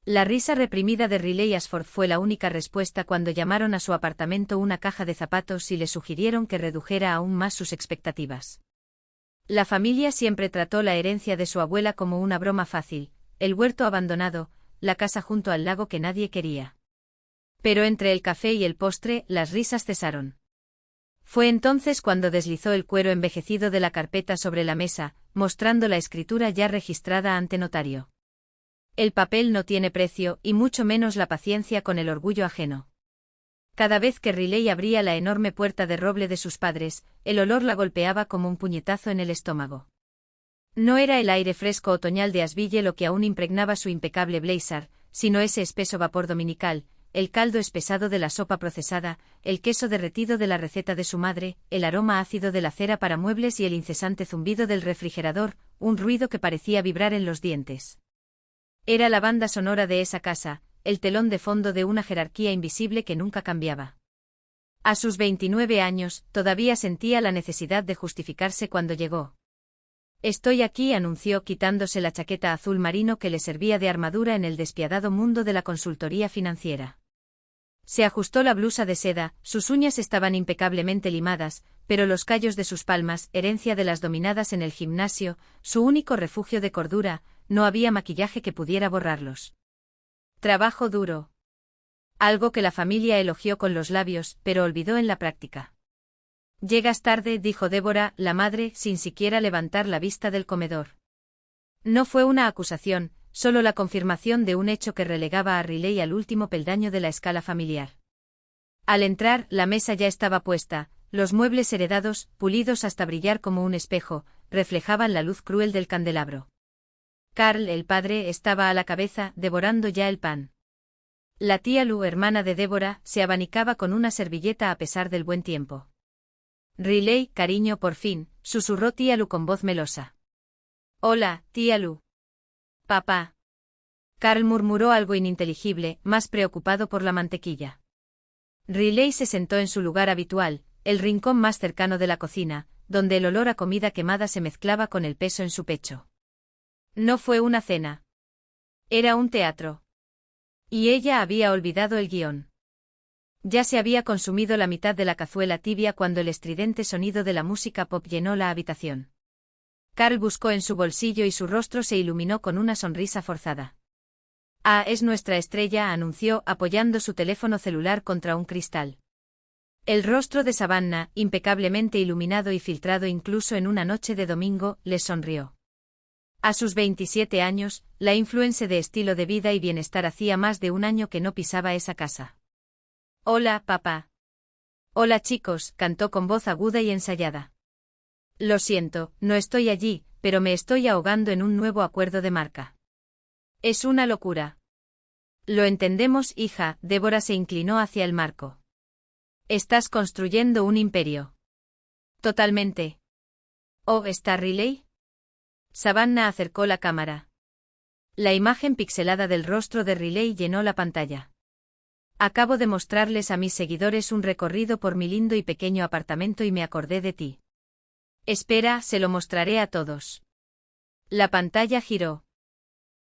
La risa reprimida de Riley Ashford fue la única respuesta cuando llamaron a su apartamento una caja de zapatos y le sugirieron que redujera aún más sus expectativas. La familia siempre trató la herencia de su abuela como una broma fácil, el huerto abandonado, la casa junto al lago que nadie quería. Pero entre el café y el postre, las risas cesaron. Fue entonces cuando deslizó el cuero envejecido de la carpeta sobre la mesa, mostrando la escritura ya registrada ante notario. El papel no tiene precio, y mucho menos la paciencia con el orgullo ajeno. Cada vez que Riley abría la enorme puerta de roble de sus padres, el olor la golpeaba como un puñetazo en el estómago. No era el aire fresco otoñal de Asheville lo que aún impregnaba su impecable blazer, sino ese espeso vapor dominical, el caldo espesado de la sopa procesada, el queso derretido de la receta de su madre, el aroma ácido de la cera para muebles y el incesante zumbido del refrigerador, un ruido que parecía vibrar en los dientes. Era la banda sonora de esa casa, el telón de fondo de una jerarquía invisible que nunca cambiaba. A sus 29 años, todavía sentía la necesidad de justificarse cuando llegó. «Estoy aquí», anunció quitándose la chaqueta azul marino que le servía de armadura en el despiadado mundo de la consultoría financiera. Se ajustó la blusa de seda, sus uñas estaban impecablemente limadas, pero los callos de sus palmas, herencia de las dominadas en el gimnasio, su único refugio de cordura, no había maquillaje que pudiera borrarlos. Trabajo duro. Algo que la familia elogió con los labios, pero olvidó en la práctica. «Llegas tarde», dijo Débora, la madre, sin siquiera levantar la vista del comedor. No fue una acusación, solo la confirmación de un hecho que relegaba a Riley al último peldaño de la escala familiar. Al entrar, la mesa ya estaba puesta, los muebles heredados, pulidos hasta brillar como un espejo, reflejaban la luz cruel del candelabro. Carl, el padre, estaba a la cabeza, devorando ya el pan. La tía Lou, hermana de Débora, se abanicaba con una servilleta a pesar del buen tiempo. «Riley, cariño, por fin», susurró tía Lou con voz melosa. «Hola, tía Lou». «Papá». Carl murmuró algo ininteligible, más preocupado por la mantequilla. Riley se sentó en su lugar habitual, el rincón más cercano de la cocina, donde el olor a comida quemada se mezclaba con el peso en su pecho. No fue una cena. Era un teatro. Y ella había olvidado el guión. Ya se había consumido la mitad de la cazuela tibia cuando el estridente sonido de la música pop llenó la habitación. Carl buscó en su bolsillo y su rostro se iluminó con una sonrisa forzada. «Ah, es nuestra estrella», anunció, apoyando su teléfono celular contra un cristal. El rostro de Savannah, impecablemente iluminado y filtrado incluso en una noche de domingo, les sonrió. A sus 27 años, la influencer de estilo de vida y bienestar hacía más de un año que no pisaba esa casa. «Hola, papá». «Hola, chicos», cantó con voz aguda y ensayada. «Lo siento, no estoy allí, pero me estoy ahogando en un nuevo acuerdo de marca. Es una locura». «Lo entendemos, hija», Débora se inclinó hacia el marco. «Estás construyendo un imperio». «Totalmente». «Oh, ¿está Riley?» Savannah acercó la cámara. La imagen pixelada del rostro de Riley llenó la pantalla. «Acabo de mostrarles a mis seguidores un recorrido por mi lindo y pequeño apartamento y me acordé de ti. Espera, se lo mostraré a todos». La pantalla giró.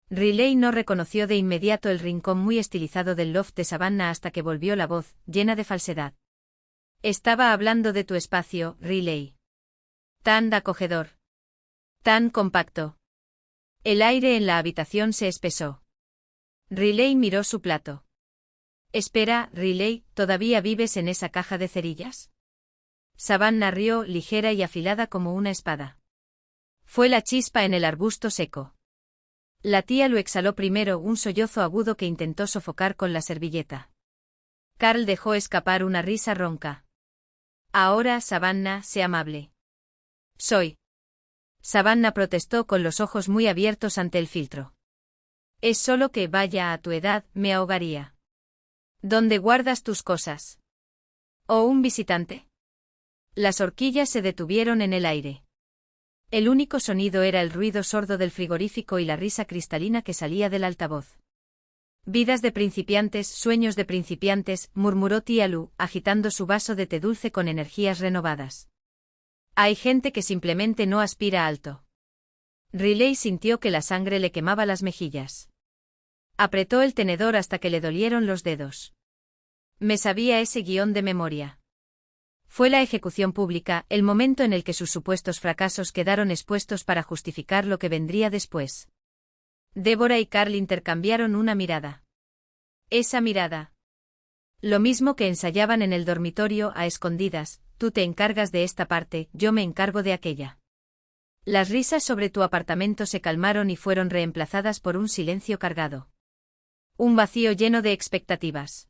Riley no reconoció de inmediato el rincón muy estilizado del loft de Savannah hasta que volvió la voz, llena de falsedad. «Estaba hablando de tu espacio, Riley. Tan acogedor. Tan compacto». El aire en la habitación se espesó. Riley miró su plato. «Espera, Riley, ¿todavía vives en esa caja de cerillas?» Savannah rió, ligera y afilada como una espada. Fue la chispa en el arbusto seco. La tía lo exhaló primero, un sollozo agudo que intentó sofocar con la servilleta. Carl dejó escapar una risa ronca. «Ahora, Savannah, sé amable». «Soy». Savannah protestó con los ojos muy abiertos ante el filtro. «Es solo que, vaya, a tu edad, me ahogaría». «¿Dónde guardas tus cosas?» «¿O un visitante?» Las horquillas se detuvieron en el aire. El único sonido era el ruido sordo del frigorífico y la risa cristalina que salía del altavoz. «Vidas de principiantes, sueños de principiantes», murmuró tía Lou, agitando su vaso de té dulce con energías renovadas. «Hay gente que simplemente no aspira alto». Riley sintió que la sangre le quemaba las mejillas. Apretó el tenedor hasta que le dolieron los dedos. Me sabía ese guión de memoria. Fue la ejecución pública, el momento en el que sus supuestos fracasos quedaron expuestos para justificar lo que vendría después. Débora y Carl intercambiaron una mirada. Esa mirada. Lo mismo que ensayaban en el dormitorio a escondidas, tú te encargas de esta parte, yo me encargo de aquella. Las risas sobre tu apartamento se calmaron y fueron reemplazadas por un silencio cargado. Un vacío lleno de expectativas.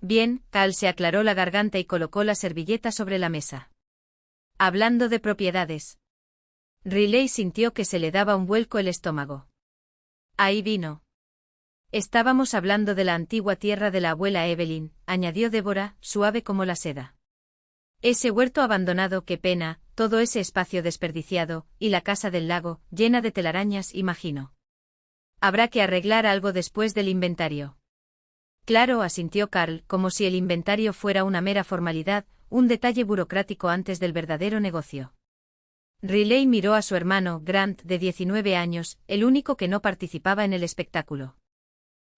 Bien, Carl se aclaró la garganta y colocó la servilleta sobre la mesa. Hablando de propiedades. Riley sintió que se le daba un vuelco el estómago. Ahí vino. Estábamos hablando de la antigua tierra de la abuela Evelyn, añadió Débora, suave como la seda. Ese huerto abandonado, qué pena, todo ese espacio desperdiciado, y la casa del lago, llena de telarañas, imagino. Habrá que arreglar algo después del inventario. Claro, asintió Carl, como si el inventario fuera una mera formalidad, un detalle burocrático antes del verdadero negocio. Riley miró a su hermano, Grant, de 19 años, el único que no participaba en el espectáculo.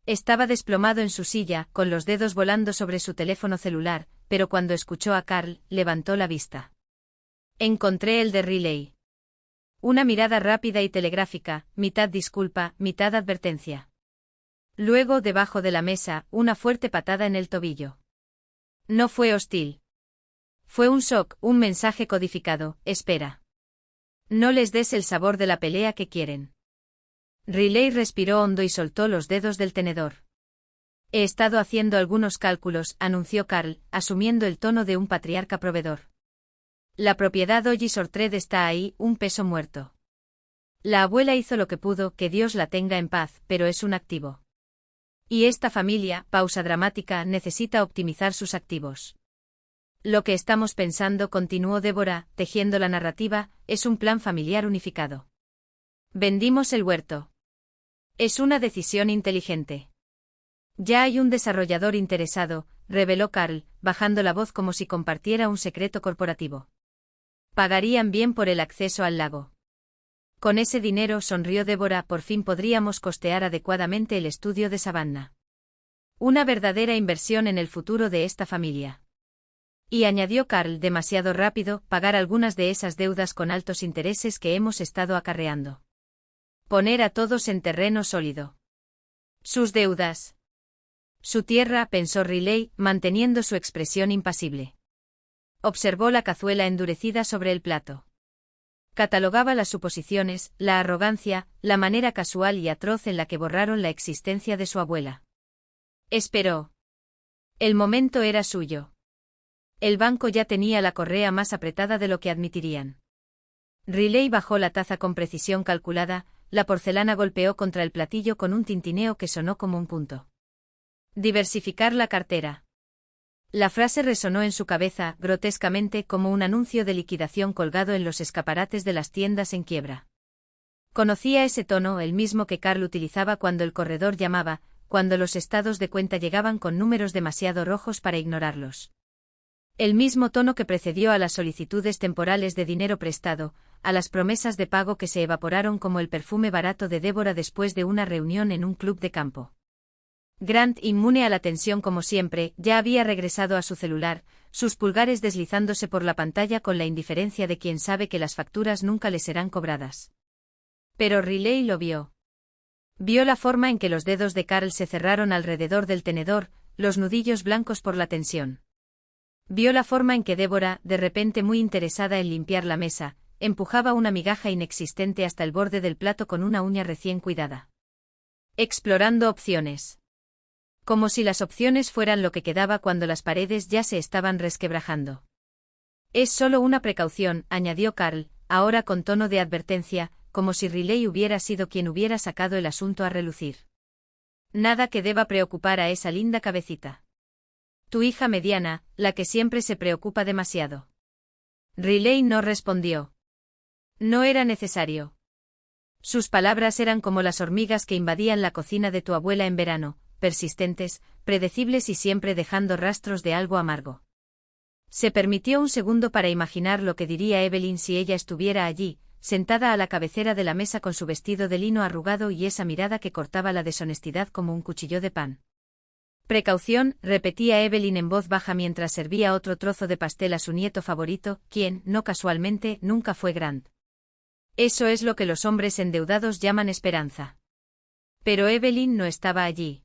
Estaba desplomado en su silla, con los dedos volando sobre su teléfono celular, pero cuando escuchó a Carl, levantó la vista. Encontré el de Riley. Una mirada rápida y telegráfica, mitad disculpa, mitad advertencia. Luego, debajo de la mesa, una fuerte patada en el tobillo. No fue hostil. Fue un shock, un mensaje codificado, espera. No les des el sabor de la pelea que quieren. Riley respiró hondo y soltó los dedos del tenedor. He estado haciendo algunos cálculos, anunció Carl, asumiendo el tono de un patriarca proveedor. La propiedad Ollis-Ortred está ahí, un peso muerto. La abuela hizo lo que pudo, que Dios la tenga en paz, pero es un activo. Y esta familia, pausa dramática, necesita optimizar sus activos. Lo que estamos pensando, continuó Débora, tejiendo la narrativa, es un plan familiar unificado. Vendimos el huerto. Es una decisión inteligente. Ya hay un desarrollador interesado, reveló Carl, bajando la voz como si compartiera un secreto corporativo. Pagarían bien por el acceso al lago. Con ese dinero, sonrió Débora, por fin podríamos costear adecuadamente el estudio de Savannah. Una verdadera inversión en el futuro de esta familia. Y añadió Carl, demasiado rápido, pagar algunas de esas deudas con altos intereses que hemos estado acarreando. Poner a todos en terreno sólido. Sus deudas. Su tierra, pensó Riley, manteniendo su expresión impasible. Observó la cazuela endurecida sobre el plato. Catalogaba las suposiciones, la arrogancia, la manera casual y atroz en la que borraron la existencia de su abuela. Esperó. El momento era suyo. El banco ya tenía la correa más apretada de lo que admitirían. Riley bajó la taza con precisión calculada, la porcelana golpeó contra el platillo con un tintineo que sonó como un punto. Diversificar la cartera. La frase resonó en su cabeza, grotescamente, como un anuncio de liquidación colgado en los escaparates de las tiendas en quiebra. Conocía ese tono, el mismo que Carl utilizaba cuando el corredor llamaba, cuando los estados de cuenta llegaban con números demasiado rojos para ignorarlos. El mismo tono que precedió a las solicitudes temporales de dinero prestado, a las promesas de pago que se evaporaron como el perfume barato de Débora después de una reunión en un club de campo. Grant, inmune a la tensión como siempre, ya había regresado a su celular, sus pulgares deslizándose por la pantalla con la indiferencia de quien sabe que las facturas nunca le serán cobradas. Pero Riley lo vio. Vio la forma en que los dedos de Carl se cerraron alrededor del tenedor, los nudillos blancos por la tensión. Vio la forma en que Débora, de repente muy interesada en limpiar la mesa, empujaba una migaja inexistente hasta el borde del plato con una uña recién cuidada. Explorando opciones. Como si las opciones fueran lo que quedaba cuando las paredes ya se estaban resquebrajando. Es solo una precaución, añadió Carl, ahora con tono de advertencia, como si Riley hubiera sido quien hubiera sacado el asunto a relucir. Nada que deba preocupar a esa linda cabecita. Tu hija mediana, la que siempre se preocupa demasiado. Riley no respondió. No era necesario. Sus palabras eran como las hormigas que invadían la cocina de tu abuela en verano, persistentes, predecibles y siempre dejando rastros de algo amargo. Se permitió un segundo para imaginar lo que diría Evelyn si ella estuviera allí, sentada a la cabecera de la mesa con su vestido de lino arrugado y esa mirada que cortaba la deshonestidad como un cuchillo de pan. Precaución, repetía Evelyn en voz baja mientras servía otro trozo de pastel a su nieto favorito, quien, no casualmente, nunca fue Grant. Eso es lo que los hombres endeudados llaman esperanza. Pero Evelyn no estaba allí.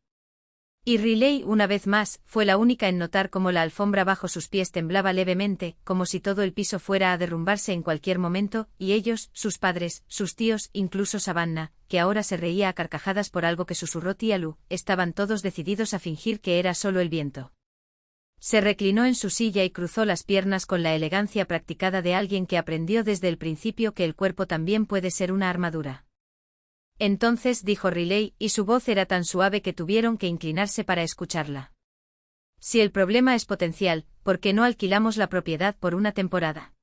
Y Riley, una vez más, fue la única en notar cómo la alfombra bajo sus pies temblaba levemente, como si todo el piso fuera a derrumbarse en cualquier momento, y ellos, sus padres, sus tíos, incluso Savannah, que ahora se reía a carcajadas por algo que susurró tía Lou, estaban todos decididos a fingir que era solo el viento. Se reclinó en su silla y cruzó las piernas con la elegancia practicada de alguien que aprendió desde el principio que el cuerpo también puede ser una armadura. Entonces dijo Riley, y su voz era tan suave que tuvieron que inclinarse para escucharla. Si el problema es potencial, ¿por qué no alquilamos la propiedad por una temporada?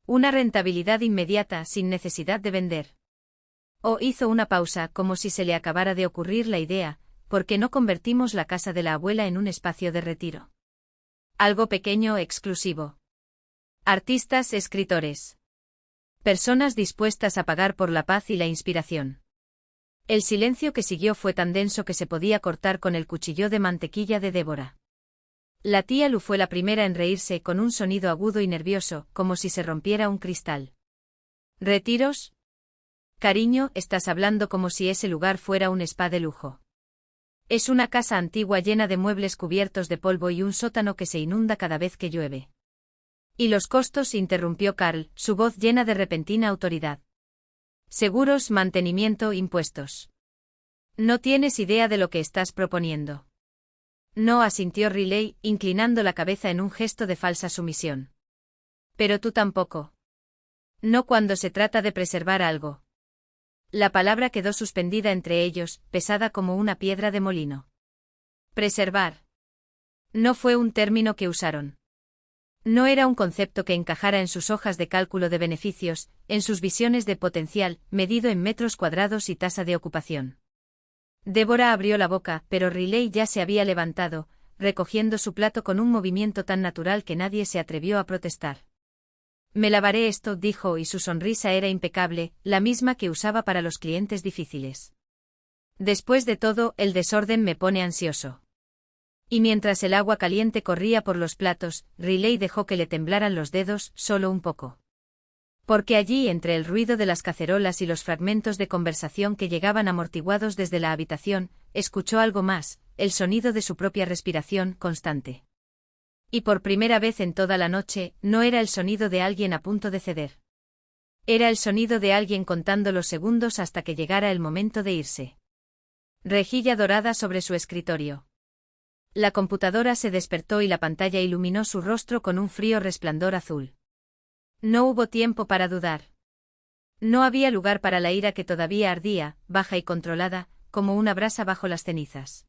Una rentabilidad inmediata sin necesidad de vender. O hizo una pausa como si se le acabara de ocurrir la idea, ¿por qué no convertimos la casa de la abuela en un espacio de retiro? Algo pequeño, exclusivo. Artistas, escritores. Personas dispuestas a pagar por la paz y la inspiración. El silencio que siguió fue tan denso que se podía cortar con el cuchillo de mantequilla de Débora. La tía Lou fue la primera en reírse con un sonido agudo y nervioso, como si se rompiera un cristal. ¿Retiros? Cariño, estás hablando como si ese lugar fuera un spa de lujo. Es una casa antigua llena de muebles cubiertos de polvo y un sótano que se inunda cada vez que llueve. ¿Y los costos?, interrumpió Carl, su voz llena de repentina autoridad. Seguros, mantenimiento, impuestos. No tienes idea de lo que estás proponiendo. No, asintió Riley, inclinando la cabeza en un gesto de falsa sumisión. Pero tú tampoco. No cuando se trata de preservar algo. La palabra quedó suspendida entre ellos, pesada como una piedra de molino. Preservar. No fue un término que usaron. No era un concepto que encajara en sus hojas de cálculo de beneficios, en sus visiones de potencial, medido en metros cuadrados y tasa de ocupación. Débora abrió la boca, pero Riley ya se había levantado, recogiendo su plato con un movimiento tan natural que nadie se atrevió a protestar. Me lavaré esto, dijo, y su sonrisa era impecable, la misma que usaba para los clientes difíciles. Después de todo, el desorden me pone ansioso. Y mientras el agua caliente corría por los platos, Riley dejó que le temblaran los dedos, solo un poco. Porque allí, entre el ruido de las cacerolas y los fragmentos de conversación que llegaban amortiguados desde la habitación, escuchó algo más, el sonido de su propia respiración, constante. Y por primera vez en toda la noche, no era el sonido de alguien a punto de ceder. Era el sonido de alguien contando los segundos hasta que llegara el momento de irse. Rejilla dorada sobre su escritorio. La computadora se despertó y la pantalla iluminó su rostro con un frío resplandor azul. No hubo tiempo para dudar. No había lugar para la ira que todavía ardía, baja y controlada, como una brasa bajo las cenizas.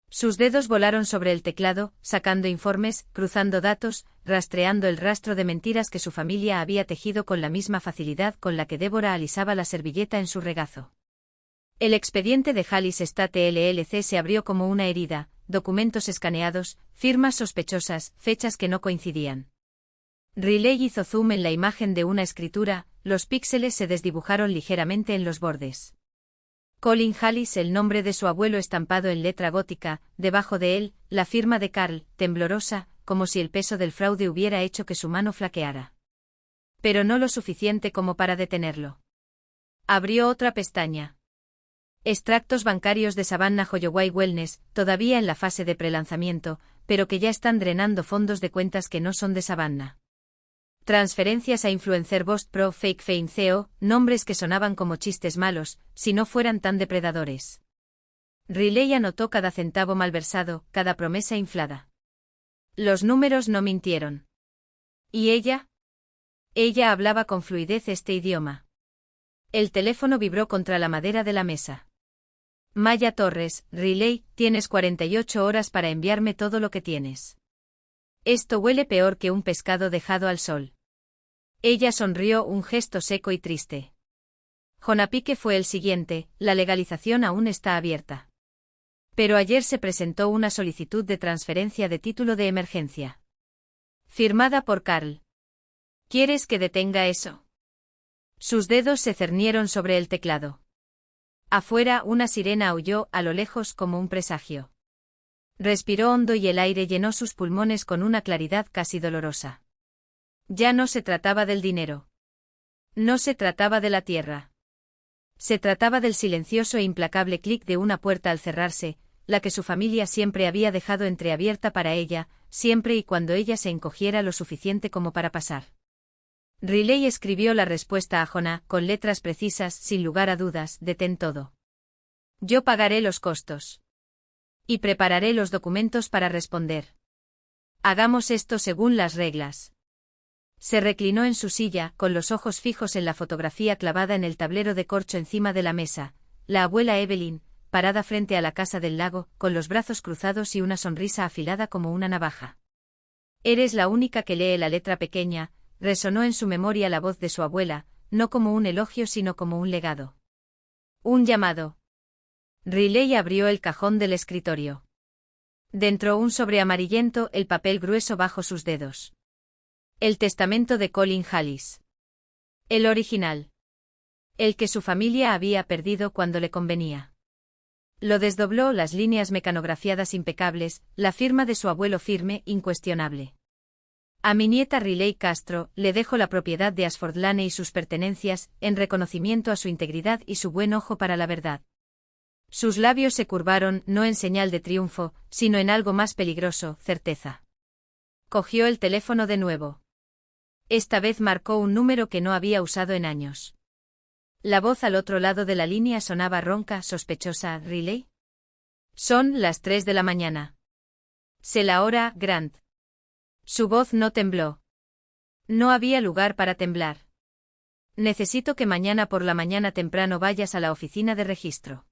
Sus dedos volaron sobre el teclado, sacando informes, cruzando datos, rastreando el rastro de mentiras que su familia había tejido con la misma facilidad con la que Débora alisaba la servilleta en su regazo. El expediente de Hallis Estate LLC se abrió como una herida, documentos escaneados, firmas sospechosas, fechas que no coincidían. Riley hizo zoom en la imagen de una escritura, los píxeles se desdibujaron ligeramente en los bordes. Colin Hallis, el nombre de su abuelo estampado en letra gótica, debajo de él, la firma de Carl, temblorosa, como si el peso del fraude hubiera hecho que su mano flaqueara. Pero no lo suficiente como para detenerlo. Abrió otra pestaña. Extractos bancarios de Savannah Holloway Wellness, todavía en la fase de prelanzamiento, pero que ya están drenando fondos de cuentas que no son de Savannah. Transferencias a Influencer Bost Pro Fake Fame CEO, nombres que sonaban como chistes malos, si no fueran tan depredadores. Riley anotó cada centavo malversado, cada promesa inflada. Los números no mintieron. ¿Y ella? Ella hablaba con fluidez este idioma. El teléfono vibró contra la madera de la mesa. Maya Torres, Riley, tienes 48 horas para enviarme todo lo que tienes. Esto huele peor que un pescado dejado al sol. Ella sonrió, un gesto seco y triste. Jonapique fue el siguiente, la legalización aún está abierta. Pero ayer se presentó una solicitud de transferencia de título de emergencia. Firmada por Carl. ¿Quieres que detenga eso? Sus dedos se cernieron sobre el teclado. Afuera, una sirena aulló a lo lejos como un presagio. Respiró hondo y el aire llenó sus pulmones con una claridad casi dolorosa. Ya no se trataba del dinero. No se trataba de la tierra. Se trataba del silencioso e implacable clic de una puerta al cerrarse, la que su familia siempre había dejado entreabierta para ella, siempre y cuando ella se encogiera lo suficiente como para pasar. Riley escribió la respuesta a Jonah, con letras precisas, sin lugar a dudas, detén todo. Yo pagaré los costos. Y prepararé los documentos para responder. Hagamos esto según las reglas. Se reclinó en su silla, con los ojos fijos en la fotografía clavada en el tablero de corcho encima de la mesa, la abuela Evelyn, parada frente a la casa del lago, con los brazos cruzados y una sonrisa afilada como una navaja. Eres la única que lee la letra pequeña, resonó en su memoria la voz de su abuela, no como un elogio sino como un legado. Un llamado. Riley abrió el cajón del escritorio. Dentro un sobre amarillento, el papel grueso bajo sus dedos. El testamento de Colin Hallis. El original. El que su familia había perdido cuando le convenía. Lo desdobló, las líneas mecanografiadas impecables, la firma de su abuelo firme, incuestionable. A mi nieta Riley Castro, le dejo la propiedad de Ashford Lane y sus pertenencias, en reconocimiento a su integridad y su buen ojo para la verdad. Sus labios se curvaron, no en señal de triunfo, sino en algo más peligroso, certeza. Cogió el teléfono de nuevo. Esta vez marcó un número que no había usado en años. La voz al otro lado de la línea sonaba ronca, sospechosa. ¿Riley? Son las 3 de la mañana. Sé la hora, Grant. Su voz no tembló. No había lugar para temblar. Necesito que mañana por la mañana temprano vayas a la oficina de registro.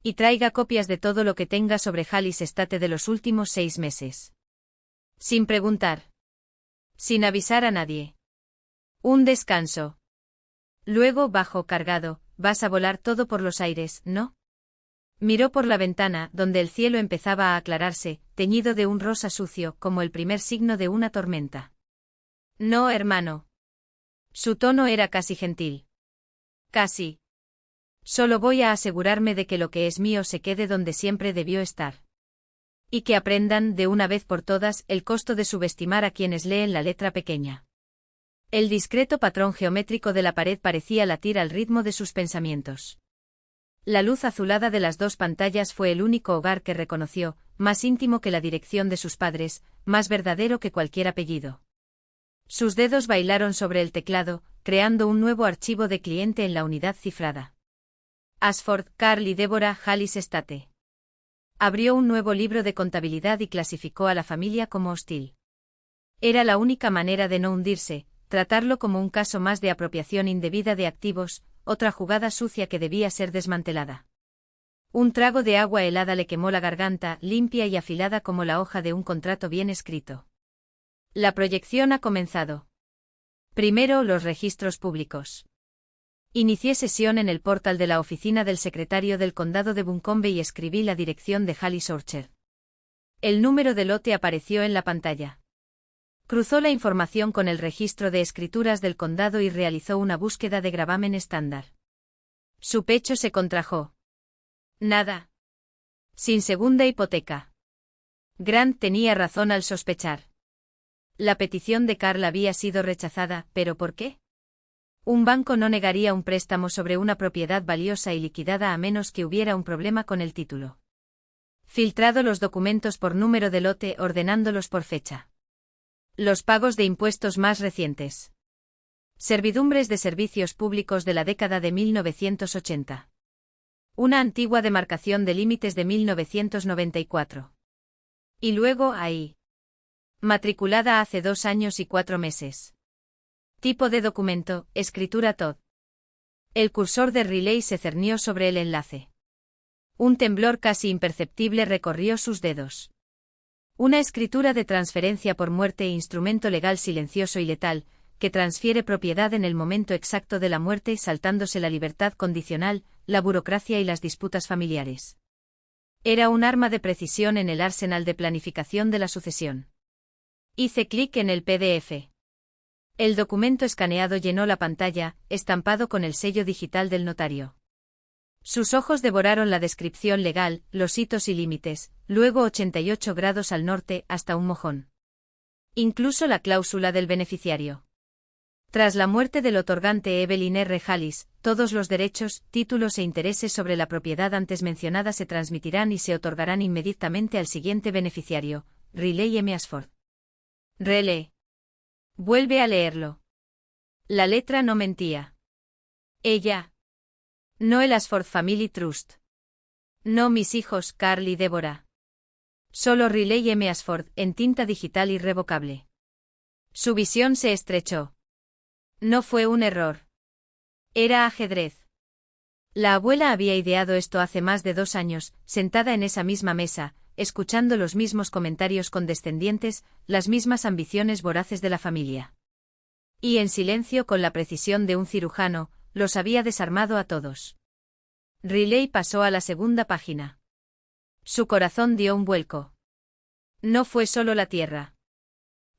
Y traiga copias de todo lo que tenga sobre Hallis Estate de los últimos 6 meses. Sin preguntar. Sin avisar a nadie. Un descanso. Luego, bajo cargado, vas a volar todo por los aires, ¿no? Miró por la ventana, donde el cielo empezaba a aclararse, teñido de un rosa sucio, como el primer signo de una tormenta. No, hermano. Su tono era casi gentil. Casi. Solo voy a asegurarme de que lo que es mío se quede donde siempre debió estar. Y que aprendan, de una vez por todas, el costo de subestimar a quienes leen la letra pequeña. El discreto patrón geométrico de la pared parecía latir al ritmo de sus pensamientos. La luz azulada de las 2 pantallas fue el único hogar que reconoció, más íntimo que la dirección de sus padres, más verdadero que cualquier apellido. Sus dedos bailaron sobre el teclado, creando un nuevo archivo de cliente en la unidad cifrada. Ashford, Carl y Deborah Hallis Estate. Abrió un nuevo libro de contabilidad y clasificó a la familia como hostil. Era la única manera de no hundirse, tratarlo como un caso más de apropiación indebida de activos, otra jugada sucia que debía ser desmantelada. Un trago de agua helada le quemó la garganta, limpia y afilada como la hoja de un contrato bien escrito. La proyección ha comenzado. Primero, los registros públicos. Inicié sesión en el portal de la oficina del secretario del condado de Buncombe y escribí la dirección de Hallis Orchard. El número de lote apareció en la pantalla. Cruzó la información con el registro de escrituras del condado y realizó una búsqueda de gravamen estándar. Su pecho se contrajo. Nada. Sin segunda hipoteca. Grant tenía razón al sospechar. La petición de Carl había sido rechazada, ¿pero por qué? Un banco no negaría un préstamo sobre una propiedad valiosa y liquidada a menos que hubiera un problema con el título. Filtrado los documentos por número de lote, ordenándolos por fecha. Los pagos de impuestos más recientes. Servidumbres de servicios públicos de la década de 1980. Una antigua demarcación de límites de 1994. Y luego ahí. Matriculada hace 2 años y 4 meses. Tipo de documento, escritura Todd. El cursor de Riley se cernió sobre el enlace. Un temblor casi imperceptible recorrió sus dedos. Una escritura de transferencia por muerte, instrumento legal silencioso y letal, que transfiere propiedad en el momento exacto de la muerte, saltándose la libertad condicional, la burocracia y las disputas familiares. Era un arma de precisión en el arsenal de planificación de la sucesión. Hice clic en el PDF. El documento escaneado llenó la pantalla, estampado con el sello digital del notario. Sus ojos devoraron la descripción legal, los hitos y límites, luego 88 grados al norte hasta un mojón. Incluso la cláusula del beneficiario. Tras la muerte del otorgante Evelyn R. Hallis, todos los derechos, títulos e intereses sobre la propiedad antes mencionada se transmitirán y se otorgarán inmediatamente al siguiente beneficiario, Riley M. Ashford. Relee. Vuelve a leerlo. La letra no mentía. Ella. No el Ashford Family Trust. No mis hijos, Carl y Deborah. Solo Riley M. Ashford, en tinta digital irrevocable. Su visión se estrechó. No fue un error. Era ajedrez. La abuela había ideado esto hace más de 2 años, sentada en esa misma mesa, escuchando los mismos comentarios condescendientes, las mismas ambiciones voraces de la familia. Y en silencio, con la precisión de un cirujano, los había desarmado a todos. Riley pasó a la segunda página. Su corazón dio un vuelco. No fue solo la tierra.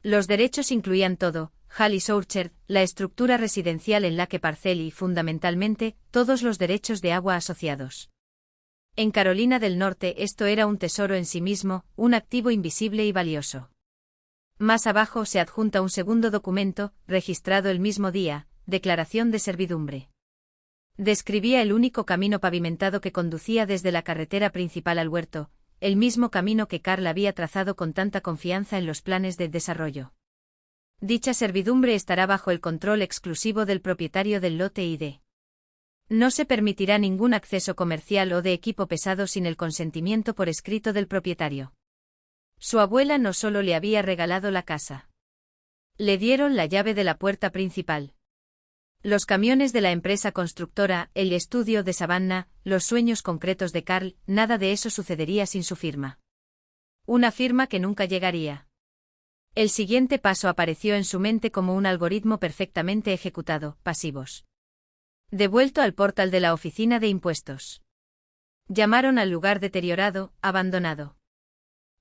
Los derechos incluían todo: Hallis Orchard, la estructura residencial en la que Parcel y, fundamentalmente, todos los derechos de agua asociados. En Carolina del Norte esto era un tesoro en sí mismo, un activo invisible y valioso. Más abajo se adjunta un segundo documento, registrado el mismo día, declaración de servidumbre. Describía el único camino pavimentado que conducía desde la carretera principal al huerto, el mismo camino que Carl había trazado con tanta confianza en los planes de desarrollo. Dicha servidumbre estará bajo el control exclusivo del propietario del lote ID. No se permitirá ningún acceso comercial o de equipo pesado sin el consentimiento por escrito del propietario. Su abuela no solo le había regalado la casa. Le dieron la llave de la puerta principal. Los camiones de la empresa constructora, el estudio de Savannah, los sueños concretos de Carl, nada de eso sucedería sin su firma. Una firma que nunca llegaría. El siguiente paso apareció en su mente como un algoritmo perfectamente ejecutado: pasivos. Devuelto al portal de la oficina de impuestos. Llamaron al lugar deteriorado, abandonado.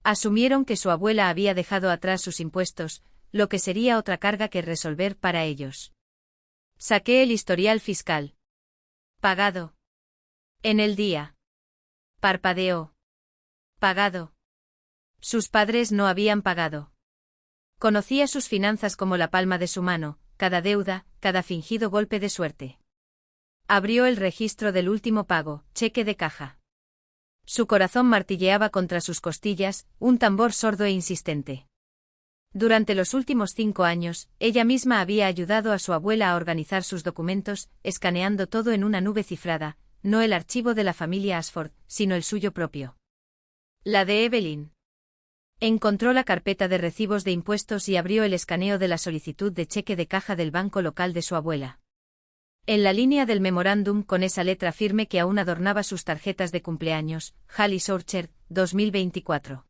Asumieron que su abuela había dejado atrás sus impuestos, lo que sería otra carga que resolver para ellos. Saqué el historial fiscal. Pagado. En el día. Parpadeó. Pagado. Sus padres no habían pagado. Conocía sus finanzas como la palma de su mano, cada deuda, cada fingido golpe de suerte. Abrió el registro del último pago, cheque de caja. Su corazón martilleaba contra sus costillas, un tambor sordo e insistente. Durante los últimos 5 años, ella misma había ayudado a su abuela a organizar sus documentos, escaneando todo en una nube cifrada, no el archivo de la familia Ashford, sino el suyo propio. La de Evelyn. Encontró la carpeta de recibos de impuestos y abrió el escaneo de la solicitud de cheque de caja del banco local de su abuela. En la línea del memorándum, con esa letra firme que aún adornaba sus tarjetas de cumpleaños, Hallis Orchard, 2024.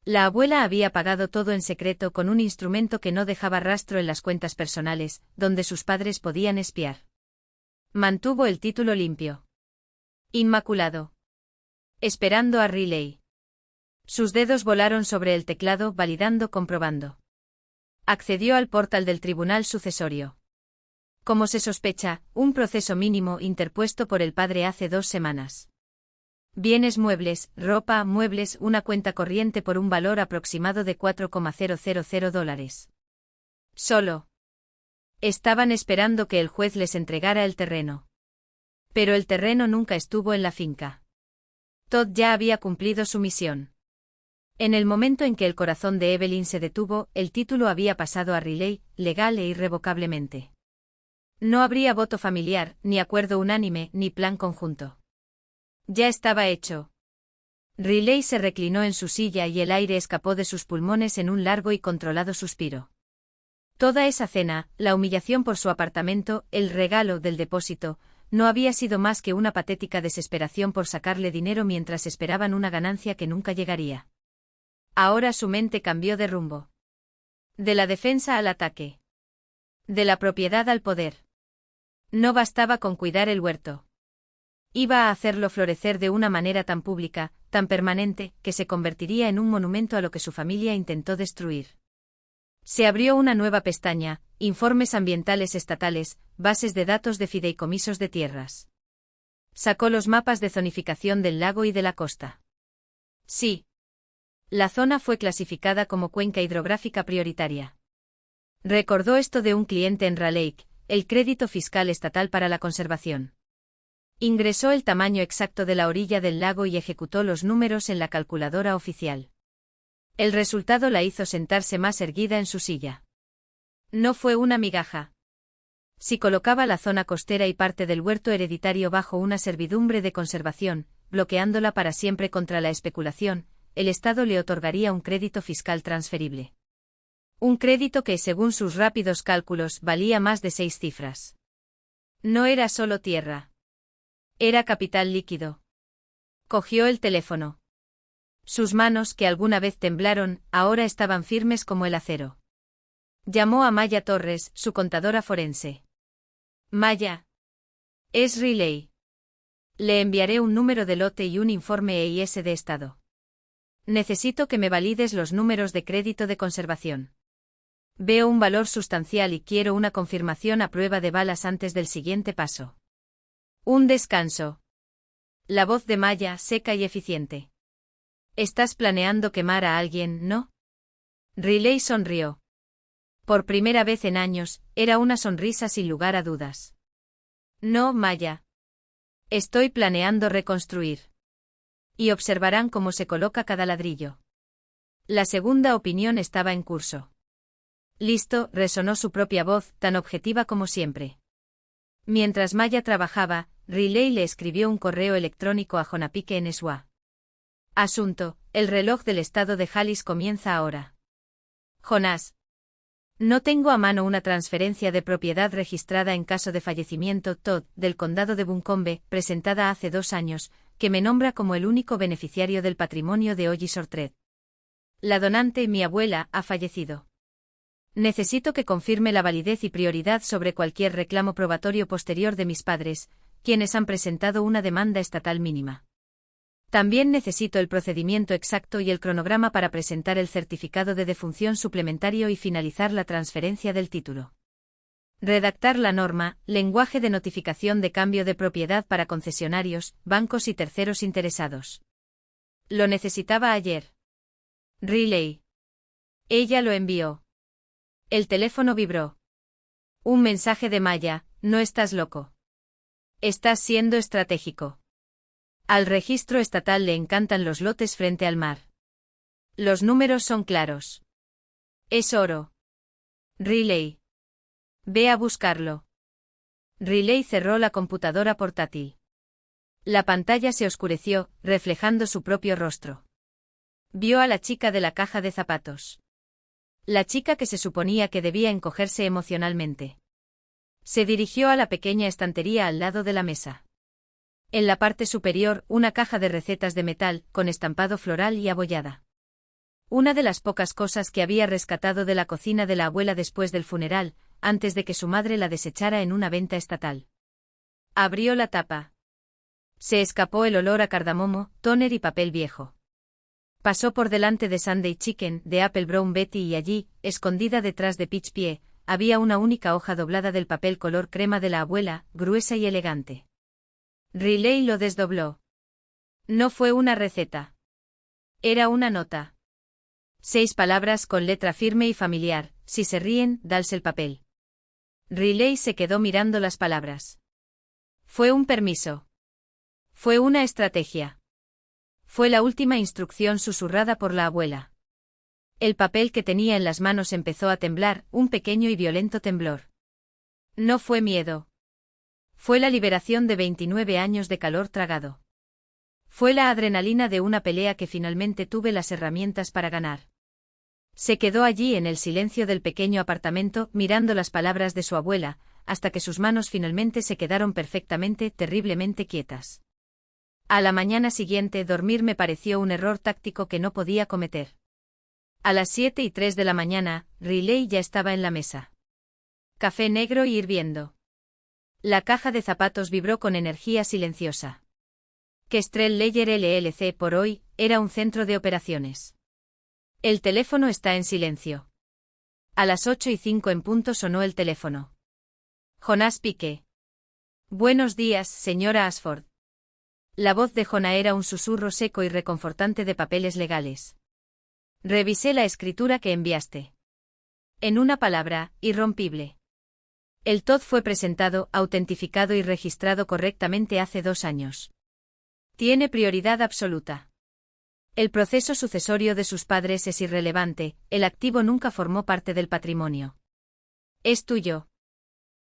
La abuela había pagado todo en secreto con un instrumento que no dejaba rastro en las cuentas personales, donde sus padres podían espiar. Mantuvo el título limpio. Inmaculado. Esperando a Riley. Sus dedos volaron sobre el teclado, validando, comprobando. Accedió al portal del tribunal sucesorio. Como se sospecha, un proceso mínimo interpuesto por el padre hace 2 semanas. Bienes muebles, ropa, muebles, una cuenta corriente por un valor aproximado de $4,000. Solo. Estaban esperando que el juez les entregara el terreno. Pero el terreno nunca estuvo en la finca. Todd ya había cumplido su misión. En el momento en que el corazón de Evelyn se detuvo, el título había pasado a Riley, legal e irrevocablemente. No habría voto familiar, ni acuerdo unánime, ni plan conjunto. Ya estaba hecho. Riley se reclinó en su silla y el aire escapó de sus pulmones en un largo y controlado suspiro. Toda esa cena, la humillación por su apartamento, el regalo del depósito, no había sido más que una patética desesperación por sacarle dinero mientras esperaban una ganancia que nunca llegaría. Ahora su mente cambió de rumbo. De la defensa al ataque. De la propiedad al poder. No bastaba con cuidar el huerto. Iba a hacerlo florecer de una manera tan pública, tan permanente, que se convertiría en un monumento a lo que su familia intentó destruir. Se abrió una nueva pestaña, informes ambientales estatales, bases de datos de fideicomisos de tierras. Sacó los mapas de zonificación del lago y de la costa. Sí. La zona fue clasificada como cuenca hidrográfica prioritaria. Recordó esto de un cliente en Raleigh, el crédito fiscal estatal para la conservación. Ingresó el tamaño exacto de la orilla del lago y ejecutó los números en la calculadora oficial. El resultado la hizo sentarse más erguida en su silla. No fue una migaja. Si colocaba la zona costera y parte del huerto hereditario bajo una servidumbre de conservación, bloqueándola para siempre contra la especulación, el Estado le otorgaría un crédito fiscal transferible. Un crédito que, según sus rápidos cálculos, valía más de 6 cifras. No era solo tierra. Era capital líquido. Cogió el teléfono. Sus manos, que alguna vez temblaron, ahora estaban firmes como el acero. Llamó a Maya Torres, su contadora forense. Maya. Es Riley. Le enviaré un número de lote y un informe EIS de estado. Necesito que me valides los números de crédito de conservación. Veo un valor sustancial y quiero una confirmación a prueba de balas antes del siguiente paso. Un descanso. La voz de Maya, seca y eficiente. Estás planeando quemar a alguien, ¿no? Riley sonrió. Por primera vez en años, era una sonrisa sin lugar a dudas. No, Maya. Estoy planeando reconstruir. Y observarán cómo se coloca cada ladrillo. La segunda opinión estaba en curso. Listo, resonó su propia voz, tan objetiva como siempre. Mientras Maya trabajaba, Riley le escribió un correo electrónico a Jonapique en Eswa. Asunto: el reloj del estado de Jalisco comienza ahora. Jonás. No tengo a mano una transferencia de propiedad registrada en caso de fallecimiento Todd, del condado de Buncombe, presentada hace 2 años, que me nombra como el único beneficiario del patrimonio de Ollis Ortred. La donante, mi abuela, ha fallecido. Necesito que confirme la validez y prioridad sobre cualquier reclamo probatorio posterior de mis padres, quienes han presentado una demanda estatal mínima. También necesito el procedimiento exacto y el cronograma para presentar el certificado de defunción suplementario y finalizar la transferencia del título. Redactar la norma, lenguaje de notificación de cambio de propiedad para concesionarios, bancos y terceros interesados. Lo necesitaba ayer. Riley. Ella lo envió. El teléfono vibró. Un mensaje de Maya: no estás loco. Estás siendo estratégico. Al registro estatal le encantan los lotes frente al mar. Los números son claros. Es oro. Riley. Ve a buscarlo. Riley cerró la computadora portátil. La pantalla se oscureció, reflejando su propio rostro. Vio a la chica de la caja de zapatos. La chica que se suponía que debía encogerse emocionalmente. Se dirigió a la pequeña estantería al lado de la mesa. En la parte superior, una caja de recetas de metal, con estampado floral y abollada. Una de las pocas cosas que había rescatado de la cocina de la abuela después del funeral, antes de que su madre la desechara en una venta estatal. Abrió la tapa. Se escapó el olor a cardamomo, tóner y papel viejo. Pasó por delante de Sunday Chicken, de Apple Brown Betty y allí, escondida detrás de Peach Pie, había una única hoja doblada del papel color crema de la abuela, gruesa y elegante. Riley lo desdobló. No fue una receta. Era una nota. 6 palabras con letra firme y familiar: si se ríen, dals el papel. Riley se quedó mirando las palabras. Fue un permiso. Fue una estrategia. Fue la última instrucción susurrada por la abuela. El papel que tenía en las manos empezó a temblar, un pequeño y violento temblor. No fue miedo. Fue la liberación de 29 años de calor tragado. Fue la adrenalina de una pelea que finalmente tuve las herramientas para ganar. Se quedó allí en el silencio del pequeño apartamento, mirando las palabras de su abuela, hasta que sus manos finalmente se quedaron perfectamente, terriblemente quietas. A la mañana siguiente dormir me pareció un error táctico que no podía cometer. A las 7:03 de la mañana, Riley ya estaba en la mesa. Café negro y hirviendo. La caja de zapatos vibró con energía silenciosa. Kestrel Layer LLC por hoy, era un centro de operaciones. El teléfono está en silencio. A las 8:05 en punto sonó el teléfono. Jonás Piqué. Buenos días, señora Ashford. La voz de Jonah era un susurro seco y reconfortante de papeles legales. Revisé la escritura que enviaste. En una palabra, irrompible. El TOD fue presentado, autentificado y registrado correctamente hace 2 años. Tiene prioridad absoluta. El proceso sucesorio de sus padres es irrelevante, el activo nunca formó parte del patrimonio. Es tuyo.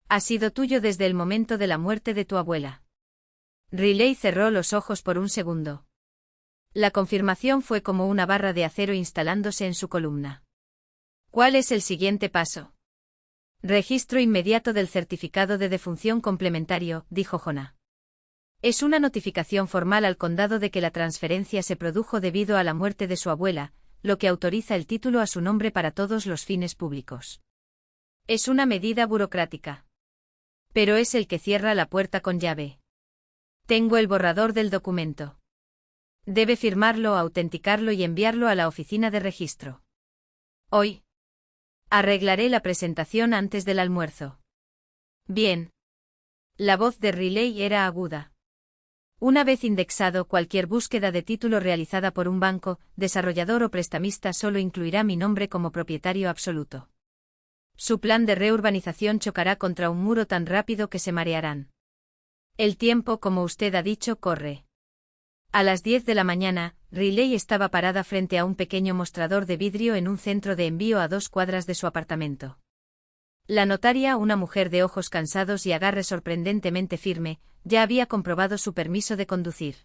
Ha sido tuyo desde el momento de la muerte de tu abuela. Riley cerró los ojos por un segundo. La confirmación fue como una barra de acero instalándose en su columna. ¿Cuál es el siguiente paso? Registro inmediato del certificado de defunción complementario, dijo Jonah. Es una notificación formal al condado de que la transferencia se produjo debido a la muerte de su abuela, lo que autoriza el título a su nombre para todos los fines públicos. Es una medida burocrática. Pero es el que cierra la puerta con llave. Tengo el borrador del documento. Debe firmarlo, autenticarlo y enviarlo a la oficina de registro. Hoy. Arreglaré la presentación antes del almuerzo. Bien. La voz de Riley era aguda. Una vez indexado, cualquier búsqueda de título realizada por un banco, desarrollador o prestamista solo incluirá mi nombre como propietario absoluto. Su plan de reurbanización chocará contra un muro tan rápido que se marearán. El tiempo, como usted ha dicho, corre. A las 10 de la mañana, Riley estaba parada frente a un pequeño mostrador de vidrio en un centro de envío a 2 cuadras de su apartamento. La notaria, una mujer de ojos cansados y agarre sorprendentemente firme, ya había comprobado su permiso de conducir.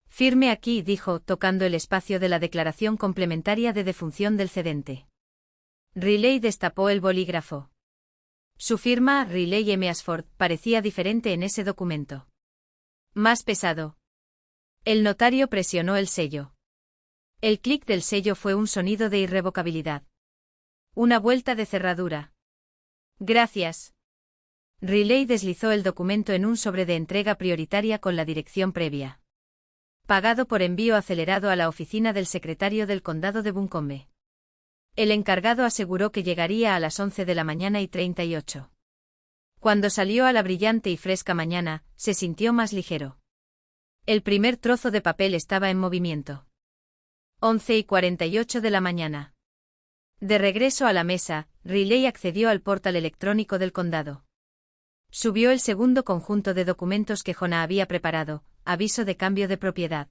Firme aquí, dijo, tocando el espacio de la declaración complementaria de defunción del cedente. Riley destapó el bolígrafo. Su firma, Riley M. Ashford, parecía diferente en ese documento. Más pesado. El notario presionó el sello. El clic del sello fue un sonido de irrevocabilidad. Una vuelta de cerradura. Gracias. Riley deslizó el documento en un sobre de entrega prioritaria con la dirección previa. Pagado por envío acelerado a la oficina del secretario del condado de Buncombe. El encargado aseguró que llegaría a las 11 de la mañana y 38. Cuando salió a la brillante y fresca mañana, se sintió más ligero. El primer trozo de papel estaba en movimiento. 11:48 de la mañana. De regreso a la mesa, Riley accedió al portal electrónico del condado. Subió el segundo conjunto de documentos que Jonah había preparado, aviso de cambio de propiedad.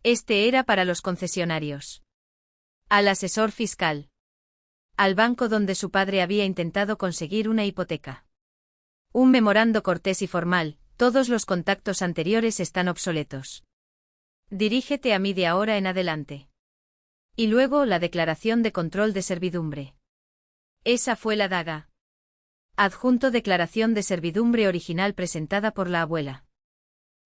Este era para los concesionarios. Al asesor fiscal. Al banco donde su padre había intentado conseguir una hipoteca. Un memorando cortés y formal, todos los contactos anteriores están obsoletos. Dirígete a mí de ahora en adelante. Y luego la declaración de control de servidumbre. Esa fue la daga. Adjunto declaración de servidumbre original presentada por la abuela.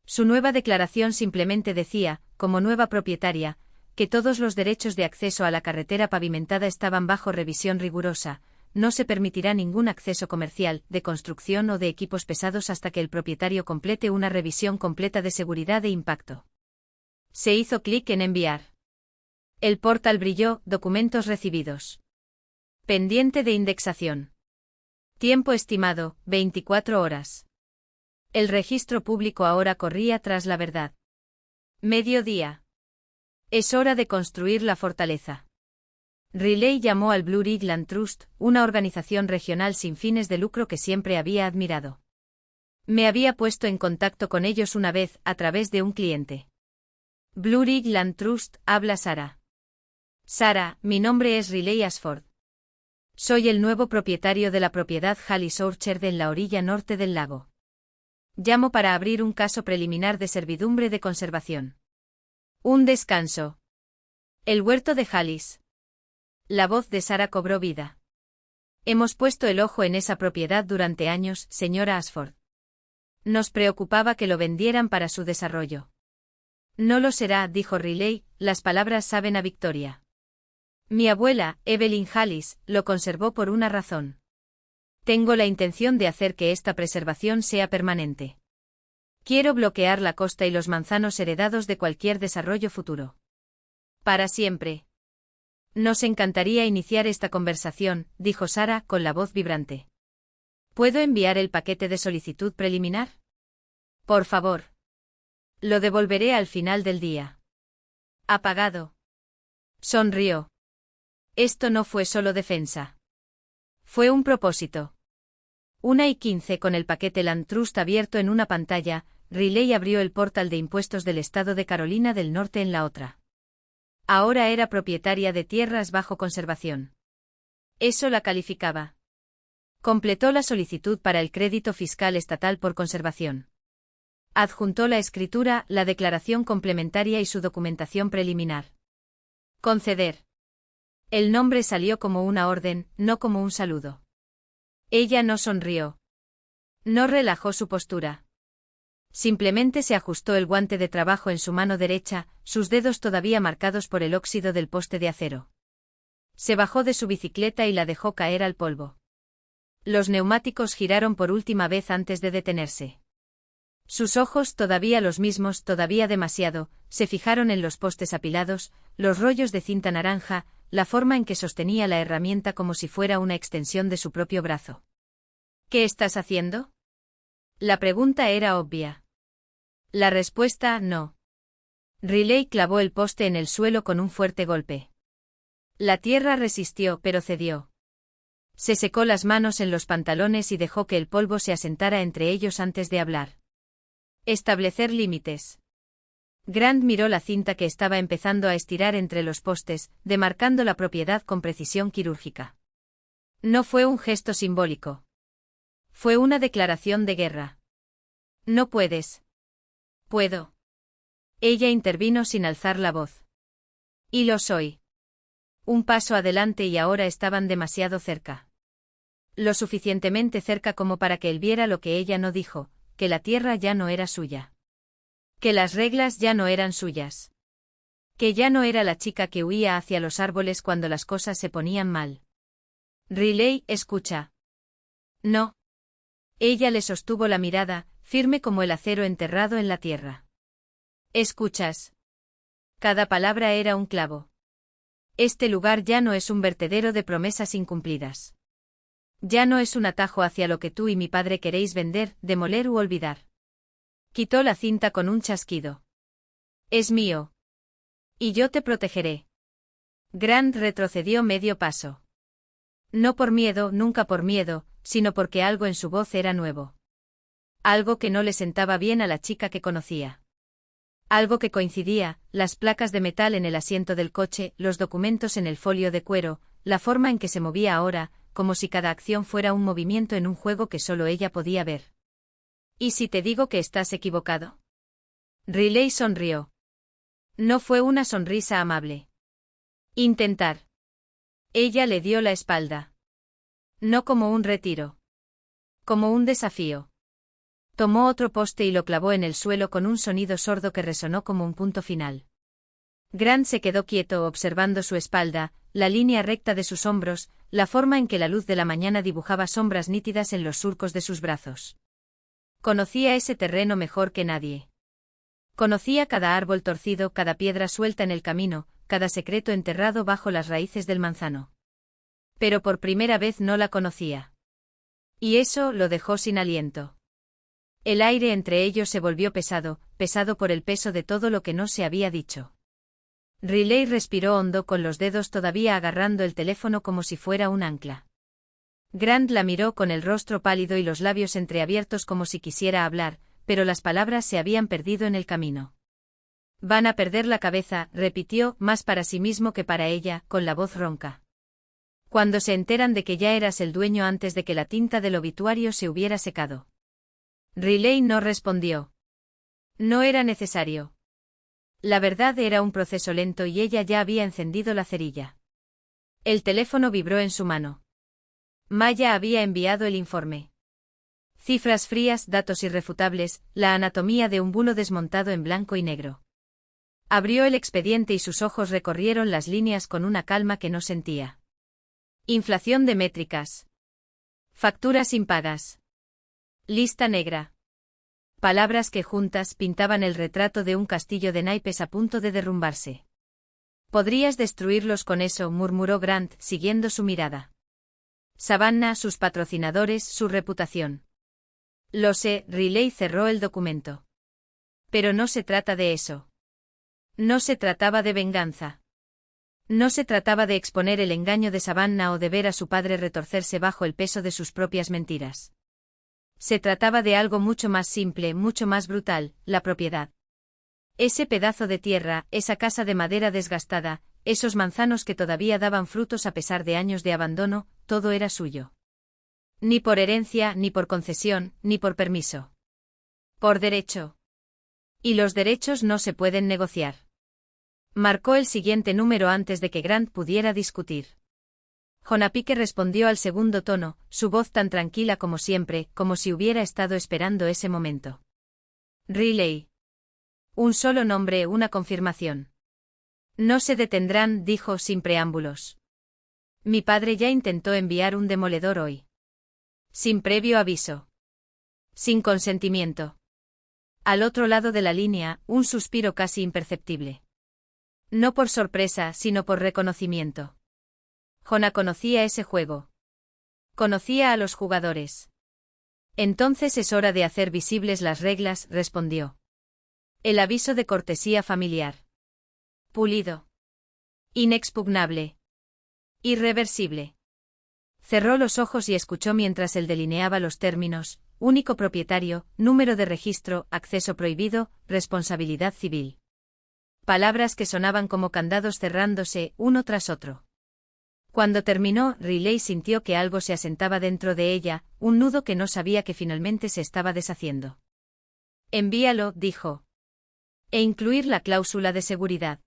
Su nueva declaración simplemente decía, como nueva propietaria, que todos los derechos de acceso a la carretera pavimentada estaban bajo revisión rigurosa, no se permitirá ningún acceso comercial, de construcción o de equipos pesados hasta que el propietario complete una revisión completa de seguridad e impacto. Se hizo clic en enviar. El portal brilló, documentos recibidos. Pendiente de indexación. Tiempo estimado, 24 horas. El registro público ahora corría tras la verdad. Mediodía. Es hora de construir la fortaleza. Riley llamó al Blue Ridge Land Trust, una organización regional sin fines de lucro que siempre había admirado. Me había puesto en contacto con ellos una vez, a través de un cliente. Blue Ridge Land Trust, habla Sara. Sara, mi nombre es Riley Ashford. Soy el nuevo propietario de la propiedad Hallis Orchard en la orilla norte del lago. Llamo para abrir un caso preliminar de servidumbre de conservación. Un descanso. El huerto de Hallis. La voz de Sara cobró vida. Hemos puesto el ojo en esa propiedad durante años, señora Ashford. Nos preocupaba que lo vendieran para su desarrollo. No lo será, dijo Riley, las palabras saben a victoria. Mi abuela, Evelyn Hallis, lo conservó por una razón. Tengo la intención de hacer que esta preservación sea permanente. Quiero bloquear la costa y los manzanos heredados de cualquier desarrollo futuro. Para siempre. Nos encantaría iniciar esta conversación, dijo Sara con la voz vibrante. ¿Puedo enviar el paquete de solicitud preliminar? Por favor. Lo devolveré al final del día. Apagado. Sonrió. Esto no fue solo defensa. Fue un propósito. 1:15 con el paquete Land Trust abierto en una pantalla, Riley abrió el portal de impuestos del estado de Carolina del Norte en la otra. Ahora era propietaria de tierras bajo conservación. Eso la calificaba. Completó la solicitud para el crédito fiscal estatal por conservación. Adjuntó la escritura, la declaración complementaria y su documentación preliminar. Conceder. El nombre salió como una orden, no como un saludo. Ella no sonrió. No relajó su postura. Simplemente se ajustó el guante de trabajo en su mano derecha, sus dedos todavía marcados por el óxido del poste de acero. Se bajó de su bicicleta y la dejó caer al polvo. Los neumáticos giraron por última vez antes de detenerse. Sus ojos, todavía los mismos, todavía demasiado, se fijaron en los postes apilados, los rollos de cinta naranja, la forma en que sostenía la herramienta como si fuera una extensión de su propio brazo. ¿Qué estás haciendo? La pregunta era obvia. La respuesta, no. Riley clavó el poste en el suelo con un fuerte golpe. La tierra resistió, pero cedió. Se secó las manos en los pantalones y dejó que el polvo se asentara entre ellos antes de hablar. Establecer límites. Grant miró la cinta que estaba empezando a estirar entre los postes, demarcando la propiedad con precisión quirúrgica. No fue un gesto simbólico. Fue una declaración de guerra. No puedes. Puedo. Ella intervino sin alzar la voz. Y lo soy. Un paso adelante y ahora estaban demasiado cerca. Lo suficientemente cerca como para que él viera lo que ella no dijo, que la tierra ya no era suya. Que las reglas ya no eran suyas. Que ya no era la chica que huía hacia los árboles cuando las cosas se ponían mal. Riley, escucha. No. Ella le sostuvo la mirada, firme como el acero enterrado en la tierra. ¿Escuchas? Cada palabra era un clavo. Este lugar ya no es un vertedero de promesas incumplidas. Ya no es un atajo hacia lo que tú y mi padre queréis vender, demoler u olvidar. Quitó la cinta con un chasquido. Es mío. Y yo te protegeré. Grant retrocedió medio paso. No por miedo, nunca por miedo, sino porque algo en su voz era nuevo. Algo que no le sentaba bien a la chica que conocía. Algo que coincidía, las placas de metal en el asiento del coche, los documentos en el folio de cuero, la forma en que se movía ahora, como si cada acción fuera un movimiento en un juego que solo ella podía ver. ¿Y si te digo que estás equivocado? Riley sonrió. No fue una sonrisa amable. Intentar. Ella le dio la espalda. No como un retiro. Como un desafío. Tomó otro poste y lo clavó en el suelo con un sonido sordo que resonó como un punto final. Grant se quedó quieto observando su espalda, la línea recta de sus hombros, la forma en que la luz de la mañana dibujaba sombras nítidas en los surcos de sus brazos. Conocía ese terreno mejor que nadie. Conocía cada árbol torcido, cada piedra suelta en el camino, cada secreto enterrado bajo las raíces del manzano. Pero por primera vez no la conocía. Y eso lo dejó sin aliento. El aire entre ellos se volvió pesado, pesado por el peso de todo lo que no se había dicho. Riley respiró hondo con los dedos todavía agarrando el teléfono como si fuera un ancla. Grant la miró con el rostro pálido y los labios entreabiertos como si quisiera hablar, pero las palabras se habían perdido en el camino. Van a perder la cabeza, repitió, más para sí mismo que para ella, con la voz ronca. Cuando se enteran de que ya eras el dueño antes de que la tinta del obituario se hubiera secado. Riley no respondió. No era necesario. La verdad era un proceso lento y ella ya había encendido la cerilla. El teléfono vibró en su mano. Maya había enviado el informe. Cifras frías, datos irrefutables, la anatomía de un bulo desmontado en blanco y negro. Abrió el expediente y sus ojos recorrieron las líneas con una calma que no sentía. Inflación de métricas. Facturas impagas. Lista negra. Palabras que juntas pintaban el retrato de un castillo de naipes a punto de derrumbarse. Podrías destruirlos con eso, murmuró Grant, siguiendo su mirada. Savannah, sus patrocinadores, su reputación. Lo sé, Riley cerró el documento. Pero no se trata de eso. No se trataba de venganza. No se trataba de exponer el engaño de Savannah o de ver a su padre retorcerse bajo el peso de sus propias mentiras. Se trataba de algo mucho más simple, mucho más brutal, la propiedad. Ese pedazo de tierra, esa casa de madera desgastada, esos manzanos que todavía daban frutos a pesar de años de abandono, todo era suyo. Ni por herencia, ni por concesión, ni por permiso. Por derecho. Y los derechos no se pueden negociar. Marcó el siguiente número antes de que Grant pudiera discutir. Jonapike respondió al segundo tono, su voz tan tranquila como siempre, como si hubiera estado esperando ese momento. Riley. Un solo nombre, una confirmación. No se detendrán, dijo sin preámbulos. Mi padre ya intentó enviar un demoledor hoy. Sin previo aviso. Sin consentimiento. Al otro lado de la línea, un suspiro casi imperceptible. No por sorpresa, sino por reconocimiento. Jona conocía ese juego. Conocía a los jugadores. Entonces es hora de hacer visibles las reglas, respondió. El aviso de cortesía familiar. Pulido. Inexpugnable. Irreversible. Cerró los ojos y escuchó mientras él delineaba los términos: único propietario, número de registro, acceso prohibido, responsabilidad civil. Palabras que sonaban como candados cerrándose, uno tras otro. Cuando terminó, Riley sintió que algo se asentaba dentro de ella, un nudo que no sabía que finalmente se estaba deshaciendo. Envíalo, dijo. E incluir la cláusula de seguridad.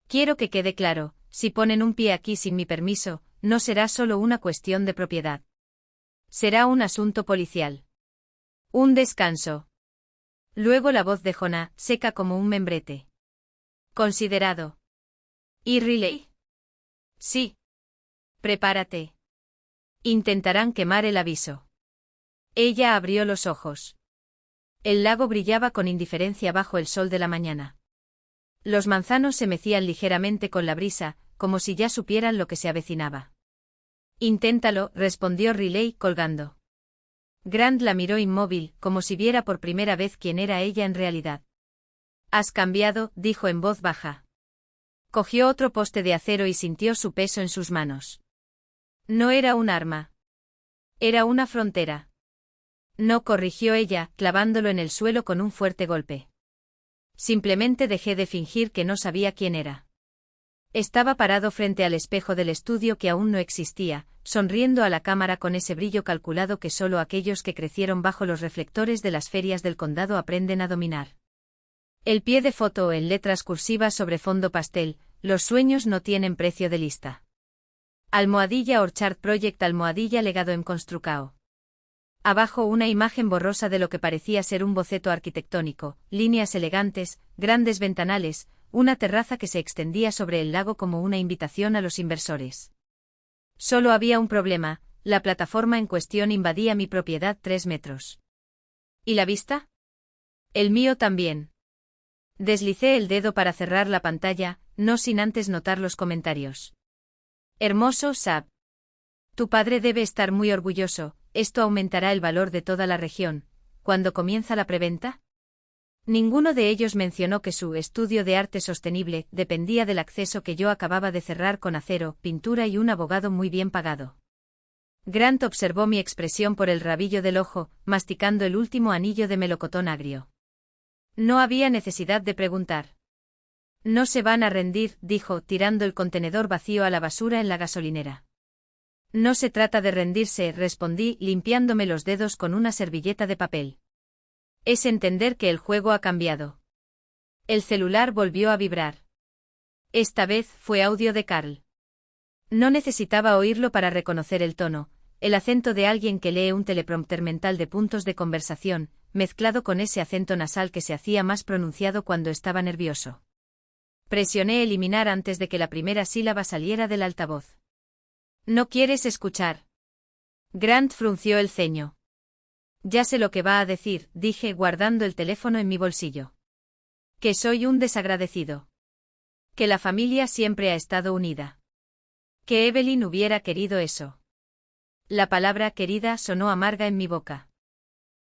Quiero que quede claro, si ponen un pie aquí sin mi permiso, no será solo una cuestión de propiedad. Será un asunto policial. Un descanso. Luego la voz de Jonah, seca como un membrete. Considerado. ¿Y Riley? Sí. Prepárate. Intentarán quemar el aviso. Ella abrió los ojos. El lago brillaba con indiferencia bajo el sol de la mañana. Los manzanos se mecían ligeramente con la brisa, como si ya supieran lo que se avecinaba. Inténtalo, respondió Riley, colgando. Grant la miró inmóvil, como si viera por primera vez quién era ella en realidad. Has cambiado, dijo en voz baja. Cogió otro poste de acero y sintió su peso en sus manos. No era un arma. Era una frontera. No, corrigió ella, clavándolo en el suelo con un fuerte golpe. Simplemente dejé de fingir que no sabía quién era. Estaba parado frente al espejo del estudio que aún no existía, sonriendo a la cámara con ese brillo calculado que solo aquellos que crecieron bajo los reflectores de las ferias del condado aprenden a dominar. El pie de foto en letras cursivas sobre fondo pastel: los sueños no tienen precio de lista. Almohadilla Orchard Project, almohadilla legado en Construcao. Abajo una imagen borrosa de lo que parecía ser un boceto arquitectónico, líneas elegantes, grandes ventanales, una terraza que se extendía sobre el lago como una invitación a los inversores. Solo había un problema: la plataforma en cuestión invadía mi propiedad 3 metros. ¿Y la vista? El mío también. Deslicé el dedo para cerrar la pantalla, no sin antes notar los comentarios. Hermoso, Sab. Tu padre debe estar muy orgulloso. ¿Esto aumentará el valor de toda la región? ¿Cuándo comienza la preventa? Ninguno de ellos mencionó que su estudio de arte sostenible dependía del acceso que yo acababa de cerrar con acero, pintura y un abogado muy bien pagado. Grant observó mi expresión por el rabillo del ojo, masticando el último anillo de melocotón agrio. No había necesidad de preguntar. No se van a rendir, dijo, tirando el contenedor vacío a la basura en la gasolinera. No se trata de rendirse, respondí, limpiándome los dedos con una servilleta de papel. Es entender que el juego ha cambiado. El celular volvió a vibrar. Esta vez fue audio de Carl. No necesitaba oírlo para reconocer el tono, el acento de alguien que lee un teleprompter mental de puntos de conversación, mezclado con ese acento nasal que se hacía más pronunciado cuando estaba nervioso. Presioné eliminar antes de que la primera sílaba saliera del altavoz. ¿No quieres escuchar? Grant frunció el ceño. Ya sé lo que va a decir, dije, guardando el teléfono en mi bolsillo. Que soy un desagradecido. Que la familia siempre ha estado unida. Que Evelyn hubiera querido eso. La palabra querida sonó amarga en mi boca.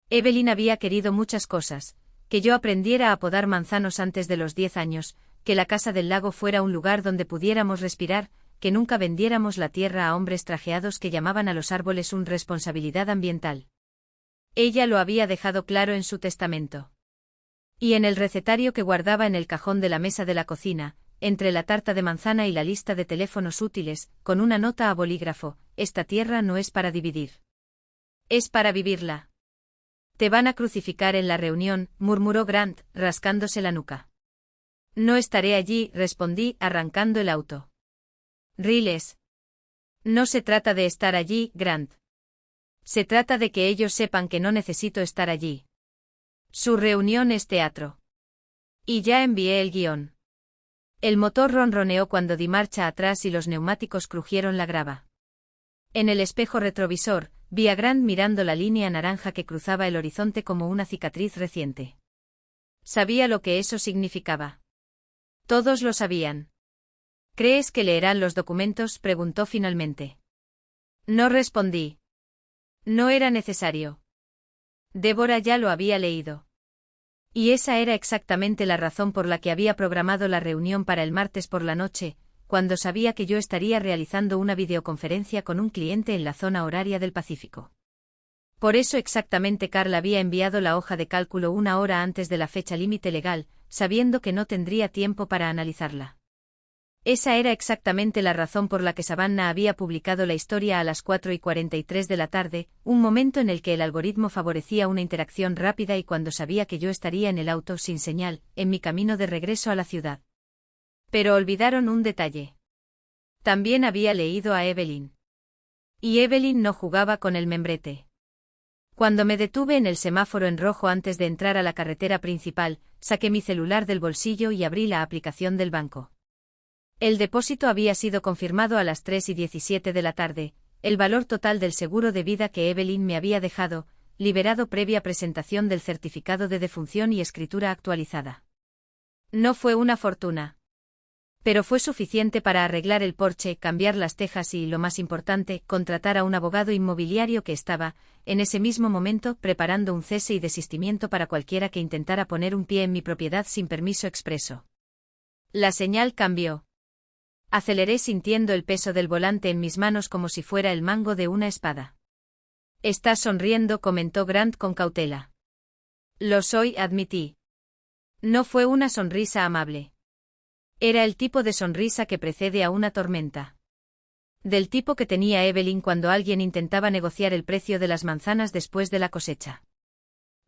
Evelyn había querido muchas cosas, que yo aprendiera a podar manzanos antes de los 10 años, que la casa del lago fuera un lugar donde pudiéramos respirar, que nunca vendiéramos la tierra a hombres trajeados que llamaban a los árboles una responsabilidad ambiental. Ella lo había dejado claro en su testamento. Y en el recetario que guardaba en el cajón de la mesa de la cocina, entre la tarta de manzana y la lista de teléfonos útiles, con una nota a bolígrafo: esta tierra no es para dividir. Es para vivirla. Te van a crucificar en la reunión, murmuró Grant, rascándose la nuca. No estaré allí, respondí, arrancando el auto. Riles. No se trata de estar allí, Grant. Se trata de que ellos sepan que no necesito estar allí. Su reunión es teatro. Y ya envié el guión. El motor ronroneó cuando di marcha atrás y los neumáticos crujieron la grava. En el espejo retrovisor, vi a Grant mirando la línea naranja que cruzaba el horizonte como una cicatriz reciente. Sabía lo que eso significaba. Todos lo sabían. ¿Crees que leerán los documentos?, preguntó finalmente. No respondí. No era necesario. Débora ya lo había leído. Y esa era exactamente la razón por la que había programado la reunión para el martes por la noche, cuando sabía que yo estaría realizando una videoconferencia con un cliente en la zona horaria del Pacífico. Por eso exactamente Carl había enviado la hoja de cálculo una hora antes de la fecha límite legal, sabiendo que no tendría tiempo para analizarla. Esa era exactamente la razón por la que Savannah había publicado la historia a las 4:43 de la tarde, un momento en el que el algoritmo favorecía una interacción rápida y cuando sabía que yo estaría en el auto sin señal, en mi camino de regreso a la ciudad. Pero olvidaron un detalle. También había leído a Evelyn. Y Evelyn no jugaba con el membrete. Cuando me detuve en el semáforo en rojo antes de entrar a la carretera principal, saqué mi celular del bolsillo y abrí la aplicación del banco. El depósito había sido confirmado a las 3:17 de la tarde, el valor total del seguro de vida que Evelyn me había dejado, liberado previa presentación del certificado de defunción y escritura actualizada. No fue una fortuna. Pero fue suficiente para arreglar el porche, cambiar las tejas y, lo más importante, contratar a un abogado inmobiliario que estaba, en ese mismo momento, preparando un cese y desistimiento para cualquiera que intentara poner un pie en mi propiedad sin permiso expreso. La señal cambió. Aceleré sintiendo el peso del volante en mis manos como si fuera el mango de una espada. «Estás sonriendo», comentó Grant con cautela. «Lo soy», admití. No fue una sonrisa amable. Era el tipo de sonrisa que precede a una tormenta. Del tipo que tenía Evelyn cuando alguien intentaba negociar el precio de las manzanas después de la cosecha.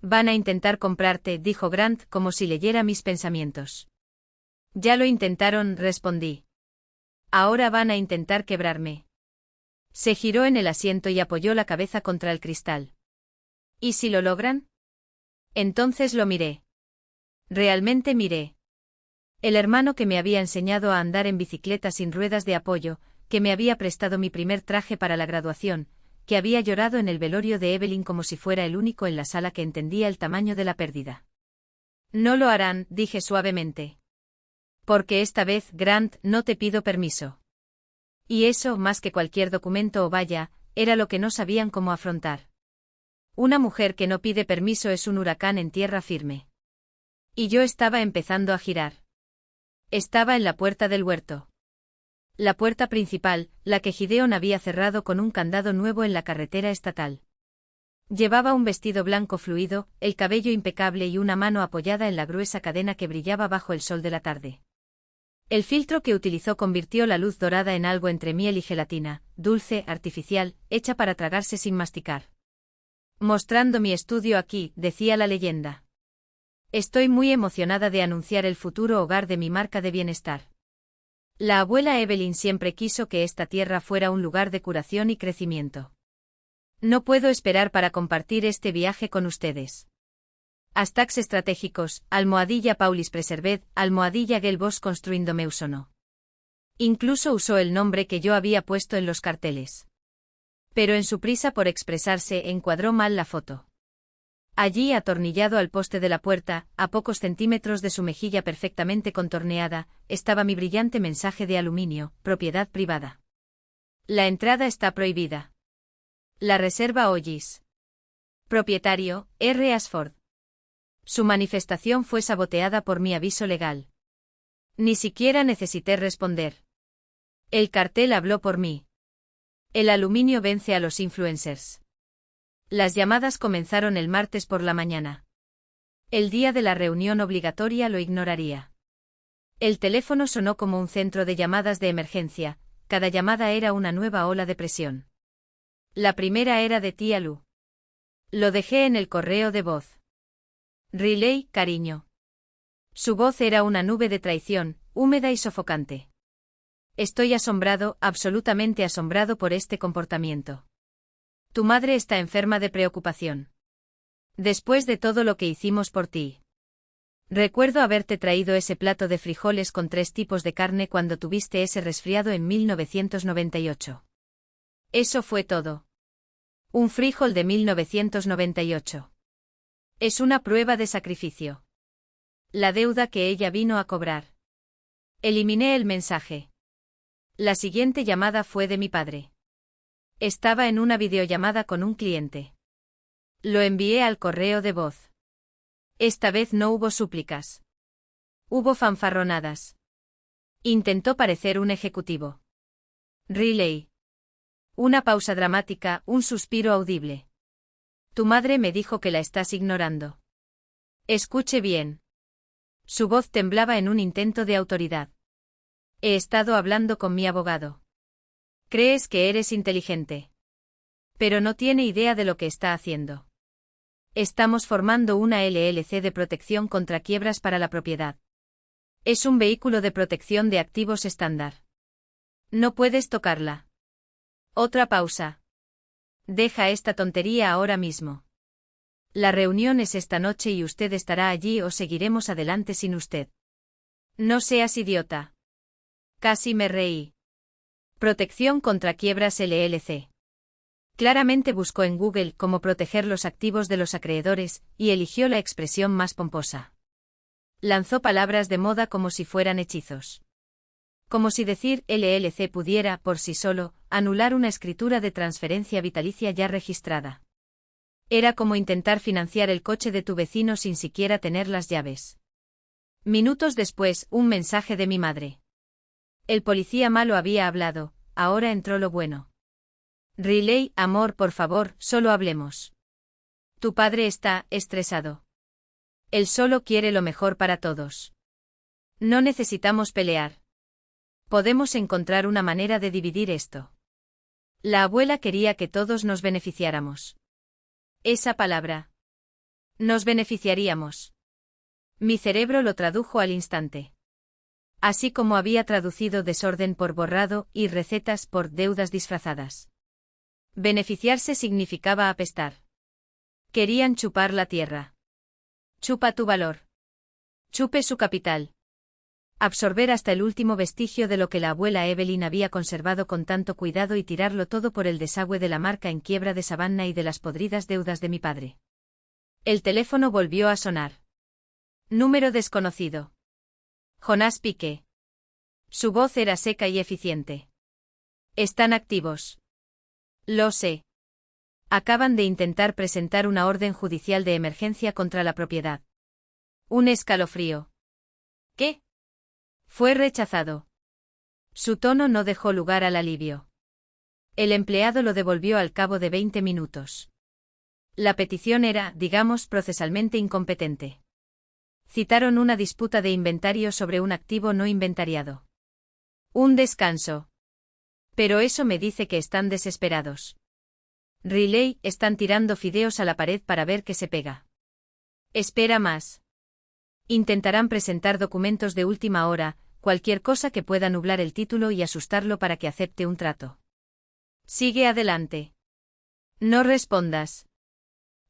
«Van a intentar comprarte», dijo Grant como si leyera mis pensamientos. «Ya lo intentaron», respondí. «Ahora van a intentar quebrarme». Se giró en el asiento y apoyó la cabeza contra el cristal. ¿Y si lo logran? Entonces lo miré. Realmente miré. El hermano que me había enseñado a andar en bicicleta sin ruedas de apoyo, que me había prestado mi primer traje para la graduación, que había llorado en el velorio de Evelyn como si fuera el único en la sala que entendía el tamaño de la pérdida. «No lo harán», dije suavemente. «Porque esta vez, Grant, no te pido permiso». Y eso, más que cualquier documento o valla, era lo que no sabían cómo afrontar. Una mujer que no pide permiso es un huracán en tierra firme. Y yo estaba empezando a girar. Estaba en la puerta del huerto. La puerta principal, la que Gideon había cerrado con un candado nuevo en la carretera estatal. Llevaba un vestido blanco fluido, el cabello impecable y una mano apoyada en la gruesa cadena que brillaba bajo el sol de la tarde. El filtro que utilizó convirtió la luz dorada en algo entre miel y gelatina, dulce, artificial, hecha para tragarse sin masticar. «Mostrando mi estudio aquí», decía la leyenda. «Estoy muy emocionada de anunciar el futuro hogar de mi marca de bienestar». La abuela Evelyn siempre quiso que esta tierra fuera un lugar de curación y crecimiento. No puedo esperar para compartir este viaje con ustedes. Hashtags estratégicos, _Paulis Preserved, _Gelbos Construindo Meusono. Incluso usó el nombre que yo había puesto en los carteles. Pero en su prisa por expresarse encuadró mal la foto. Allí, atornillado al poste de la puerta, a pocos centímetros de su mejilla perfectamente contorneada, estaba mi brillante mensaje de aluminio: propiedad privada. La entrada está prohibida. La reserva Ollis. Propietario, R. Ashford. Su manifestación fue saboteada por mi aviso legal. Ni siquiera necesité responder. El cartel habló por mí. El aluminio vence a los influencers. Las llamadas comenzaron el martes por la mañana. El día de la reunión obligatoria lo ignoraría. El teléfono sonó como un centro de llamadas de emergencia, cada llamada era una nueva ola de presión. La primera era de tía Lu. Lo dejé en el correo de voz. Riley, cariño. Su voz era una nube de traición, húmeda y sofocante. Estoy asombrado, absolutamente asombrado por este comportamiento. Tu madre está enferma de preocupación. Después de todo lo que hicimos por ti. Recuerdo haberte traído ese plato de frijoles con 3 tipos de carne cuando tuviste ese resfriado en 1998. Eso fue todo. Un frijol de 1998. Es una prueba de sacrificio. La deuda que ella vino a cobrar. Eliminé el mensaje. La siguiente llamada fue de mi padre. Estaba en una videollamada con un cliente. Lo envié al correo de voz. Esta vez no hubo súplicas. Hubo fanfarronadas. Intentó parecer un ejecutivo. Riley. Una pausa dramática, un suspiro audible. Tu madre me dijo que la estás ignorando. Escuche bien. Su voz temblaba en un intento de autoridad. He estado hablando con mi abogado. Crees que eres inteligente. Pero no tiene idea de lo que está haciendo. Estamos formando una LLC de protección contra quiebras para la propiedad. Es un vehículo de protección de activos estándar. No puedes tocarla. Otra pausa. Deja esta tontería ahora mismo. La reunión es esta noche y usted estará allí o seguiremos adelante sin usted. No seas idiota. Casi me reí. Protección contra quiebras LLC. Claramente buscó en Google cómo proteger los activos de los acreedores, y eligió la expresión más pomposa. Lanzó palabras de moda como si fueran hechizos. Como si decir LLC pudiera, por sí solo, anular una escritura de transferencia vitalicia ya registrada. Era como intentar financiar el coche de tu vecino sin siquiera tener las llaves. Minutos después, un mensaje de mi madre. El policía malo había hablado, ahora entró lo bueno. Riley, amor, por favor, solo hablemos. Tu padre está estresado. Él solo quiere lo mejor para todos. No necesitamos pelear. Podemos encontrar una manera de dividir esto. La abuela quería que todos nos beneficiáramos. Esa palabra. Nos beneficiaríamos. Mi cerebro lo tradujo al instante. Así como había traducido desorden por borrado y recetas por deudas disfrazadas. Beneficiarse significaba apestar. Querían chupar la tierra. Chupa tu valor. Chupe su capital. Absorber hasta el último vestigio de lo que la abuela Evelyn había conservado con tanto cuidado y tirarlo todo por el desagüe de la marca en quiebra de Savannah y de las podridas deudas de mi padre. El teléfono volvió a sonar. Número desconocido. Jonás Piqué. Su voz era seca y eficiente. Están activos. Lo sé. Acaban de intentar presentar una orden judicial de emergencia contra la propiedad. Un escalofrío. ¿Qué? Fue rechazado. Su tono no dejó lugar al alivio. El empleado lo devolvió al cabo de 20 minutos. La petición era, digamos, procesalmente incompetente. Citaron una disputa de inventario sobre un activo no inventariado. Un descanso. Pero eso me dice que están desesperados. Riley, están tirando fideos a la pared para ver qué se pega. Espera más. Intentarán presentar documentos de última hora, cualquier cosa que pueda nublar el título y asustarlo para que acepte un trato. Sigue adelante. No respondas.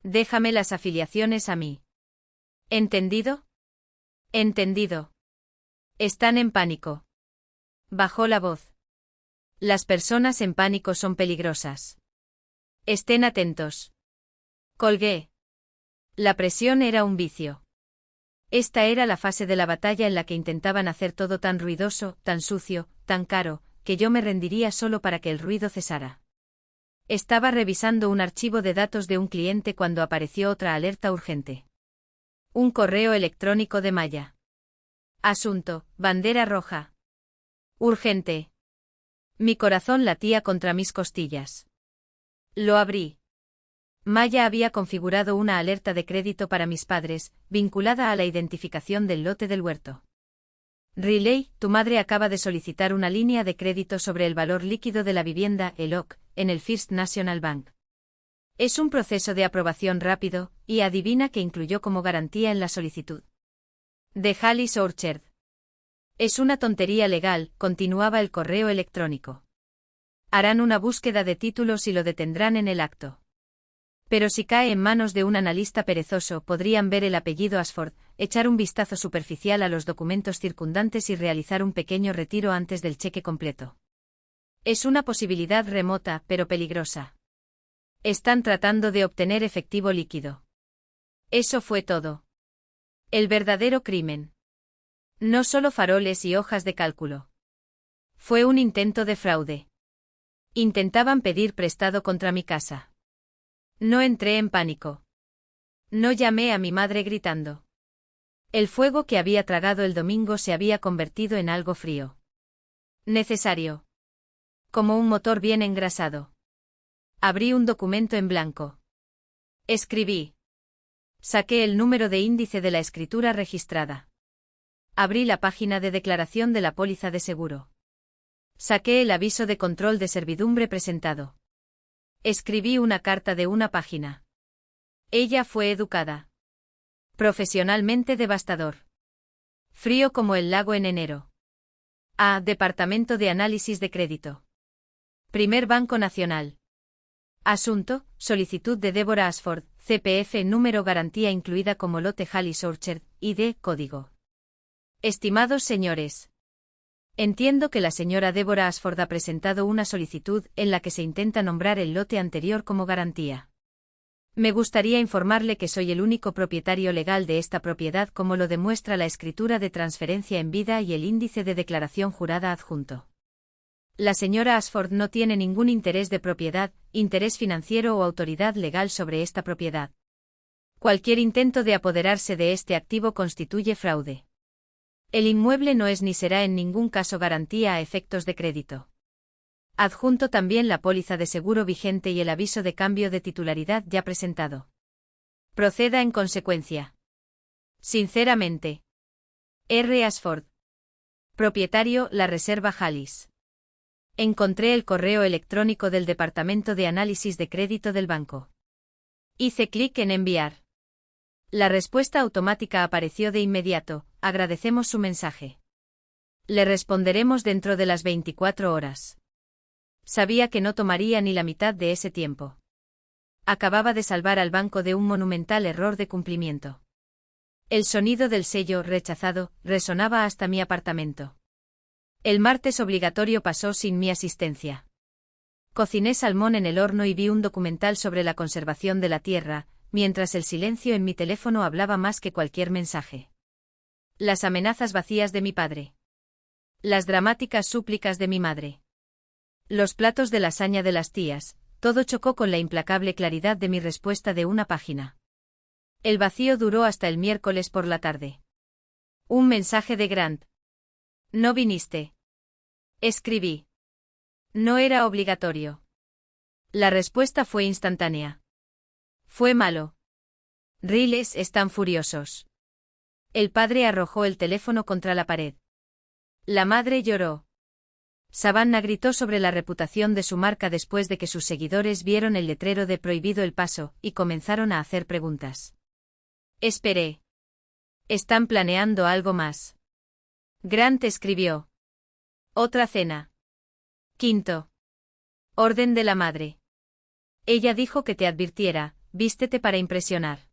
Déjame las afiliaciones a mí. ¿Entendido? Entendido. Están en pánico. Bajó la voz. Las personas en pánico son peligrosas. Estén atentos. Colgué. La presión era un vicio. Esta era la fase de la batalla en la que intentaban hacer todo tan ruidoso, tan sucio, tan caro, que yo me rendiría solo para que el ruido cesara. Estaba revisando un archivo de datos de un cliente cuando apareció otra alerta urgente. Un correo electrónico de Maya. Asunto: bandera roja. Urgente. Mi corazón latía contra mis costillas. Lo abrí. Maya había configurado una alerta de crédito para mis padres, vinculada a la identificación del lote del huerto. Riley, tu madre acaba de solicitar una línea de crédito sobre el valor líquido de la vivienda, ELOC, en el First National Bank. Es un proceso de aprobación rápido, y adivina qué incluyó como garantía en la solicitud. De Hallis Orchard. Es una tontería legal, continuaba el correo electrónico. Harán una búsqueda de títulos y lo detendrán en el acto. Pero si cae en manos de un analista perezoso, podrían ver el apellido Ashford, echar un vistazo superficial a los documentos circundantes y realizar un pequeño retiro antes del cheque completo. Es una posibilidad remota, pero peligrosa. Están tratando de obtener efectivo líquido. Eso fue todo. El verdadero crimen. No solo faroles y hojas de cálculo. Fue un intento de fraude. Intentaban pedir prestado contra mi casa. No entré en pánico. No llamé a mi madre gritando. El fuego que había tragado el domingo se había convertido en algo frío. Necesario. Como un motor bien engrasado. Abrí un documento en blanco. Escribí. Saqué el número de índice de la escritura registrada. Abrí la página de declaración de la póliza de seguro. Saqué el aviso de control de servidumbre presentado. Escribí una carta de una página. Ella fue educada. Profesionalmente devastador. Frío como el lago en enero. A. Departamento de Análisis de Crédito. Primer Banco Nacional. Asunto: solicitud de Deborah Ashford, CPF número garantía incluida como lote Hallis Orchard, ID, código. Estimados señores. Entiendo que la señora Deborah Ashford ha presentado una solicitud en la que se intenta nombrar el lote anterior como garantía. Me gustaría informarle que soy el único propietario legal de esta propiedad, como lo demuestra la escritura de transferencia en vida y el índice de declaración jurada adjunto. La señora Ashford no tiene ningún interés de propiedad, interés financiero o autoridad legal sobre esta propiedad. Cualquier intento de apoderarse de este activo constituye fraude. El inmueble no es ni será en ningún caso garantía a efectos de crédito. Adjunto también la póliza de seguro vigente y el aviso de cambio de titularidad ya presentado. Proceda en consecuencia. Sinceramente. R. Ashford. Propietario, la Reserva Hallis. Encontré el correo electrónico del Departamento de Análisis de Crédito del banco. Hice clic en enviar. La respuesta automática apareció de inmediato: agradecemos su mensaje. Le responderemos dentro de las 24 horas. Sabía que no tomaría ni la mitad de ese tiempo. Acababa de salvar al banco de un monumental error de cumplimiento. El sonido del sello rechazado resonaba hasta mi apartamento. El martes obligatorio pasó sin mi asistencia. Cociné salmón en el horno y vi un documental sobre la conservación de la tierra, mientras el silencio en mi teléfono hablaba más que cualquier mensaje. Las amenazas vacías de mi padre. Las dramáticas súplicas de mi madre. Los platos de lasaña de las tías, todo chocó con la implacable claridad de mi respuesta de una página. El vacío duró hasta el miércoles por la tarde. Un mensaje de Grant. No viniste. Escribí. No era obligatorio. La respuesta fue instantánea. Fue malo. Riles están furiosos. El padre arrojó el teléfono contra la pared. La madre lloró. Savannah gritó sobre la reputación de su marca después de que sus seguidores vieron el letrero de prohibido el paso, y comenzaron a hacer preguntas. Esperé. ¿Están planeando algo más? Grant escribió. Otra cena. Quinto. Orden de la madre. Ella dijo que te advirtiera, vístete para impresionar.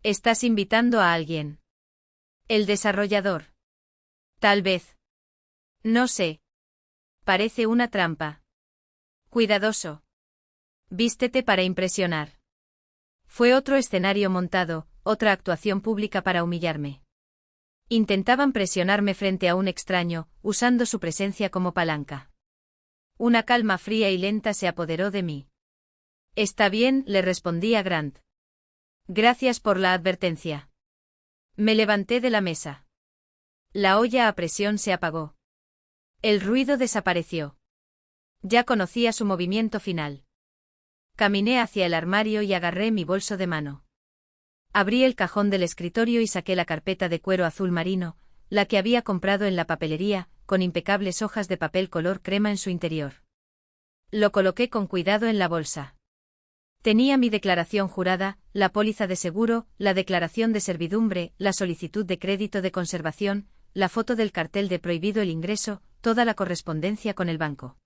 Estás invitando a alguien. El desarrollador. Tal vez. No sé. Parece una trampa. Cuidadoso. Vístete para impresionar. Fue otro escenario montado, otra actuación pública para humillarme. Intentaban presionarme frente a un extraño, usando su presencia como palanca. Una calma fría y lenta se apoderó de mí. Está bien, le respondí a Grant. Gracias por la advertencia. Me levanté de la mesa. La olla a presión se apagó. El ruido desapareció. Ya conocía su movimiento final. Caminé hacia el armario y agarré mi bolso de mano. Abrí el cajón del escritorio y saqué la carpeta de cuero azul marino, la que había comprado en la papelería, con impecables hojas de papel color crema en su interior. Lo coloqué con cuidado en la bolsa. Tenía mi declaración jurada, la póliza de seguro, la declaración de servidumbre, la solicitud de crédito de conservación, la foto del cartel de prohibido el ingreso, toda la correspondencia con el banco.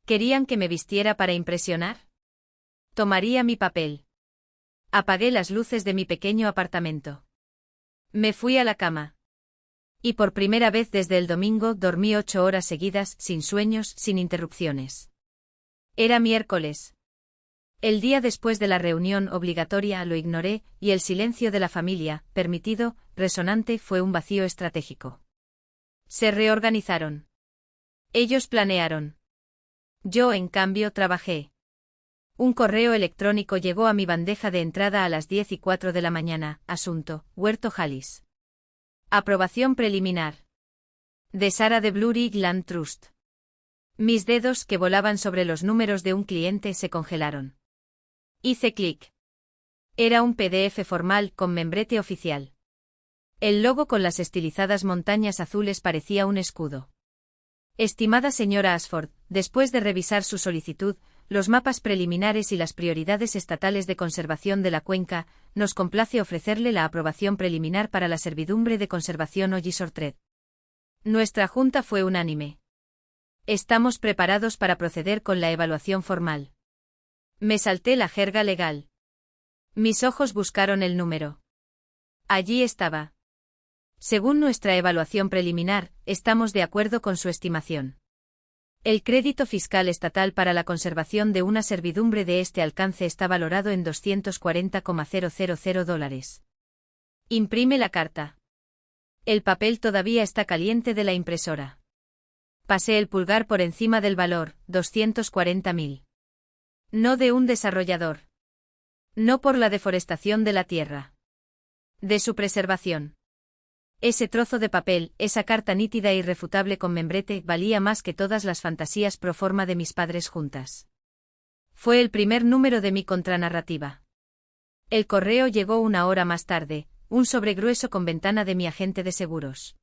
¿Querían que me vistiera para impresionar? Tomaría mi papel. Apagué las luces de mi pequeño apartamento. Me fui a la cama. Y por primera vez desde el domingo dormí 8 horas seguidas, sin sueños, sin interrupciones. Era miércoles. El día después de la reunión obligatoria lo ignoré, y el silencio de la familia, permitido, resonante, fue un vacío estratégico. Se reorganizaron. Ellos planearon. Yo, en cambio, trabajé. Un correo electrónico llegó a mi bandeja de entrada a las 10:04 de la mañana. Asunto: Huerto Halis. Aprobación preliminar. De Sara de Blue Ridge Land Trust. Mis dedos, que volaban sobre los números de un cliente, se congelaron. Hice clic. Era un PDF formal con membrete oficial. El logo con las estilizadas montañas azules parecía un escudo. Estimada señora Ashford, después de revisar su solicitud, los mapas preliminares y las prioridades estatales de conservación de la cuenca, nos complace ofrecerle la aprobación preliminar para la servidumbre de conservación Ollisortred. Nuestra junta fue unánime. Estamos preparados para proceder con la evaluación formal. Me salté la jerga legal. Mis ojos buscaron el número. Allí estaba. Según nuestra evaluación preliminar, estamos de acuerdo con su estimación. El crédito fiscal estatal para la conservación de una servidumbre de este alcance está valorado en $240,000. Imprime la carta. El papel todavía está caliente de la impresora. Pasé el pulgar por encima del valor, 240.000. No de un desarrollador. No por la deforestación de la tierra. De su preservación. Ese trozo de papel, esa carta nítida e irrefutable con membrete, valía más que todas las fantasías pro forma de mis padres juntas. Fue el primer número de mi contranarrativa. El correo llegó 1 hora más tarde, un sobre grueso con ventana de mi agente de seguros.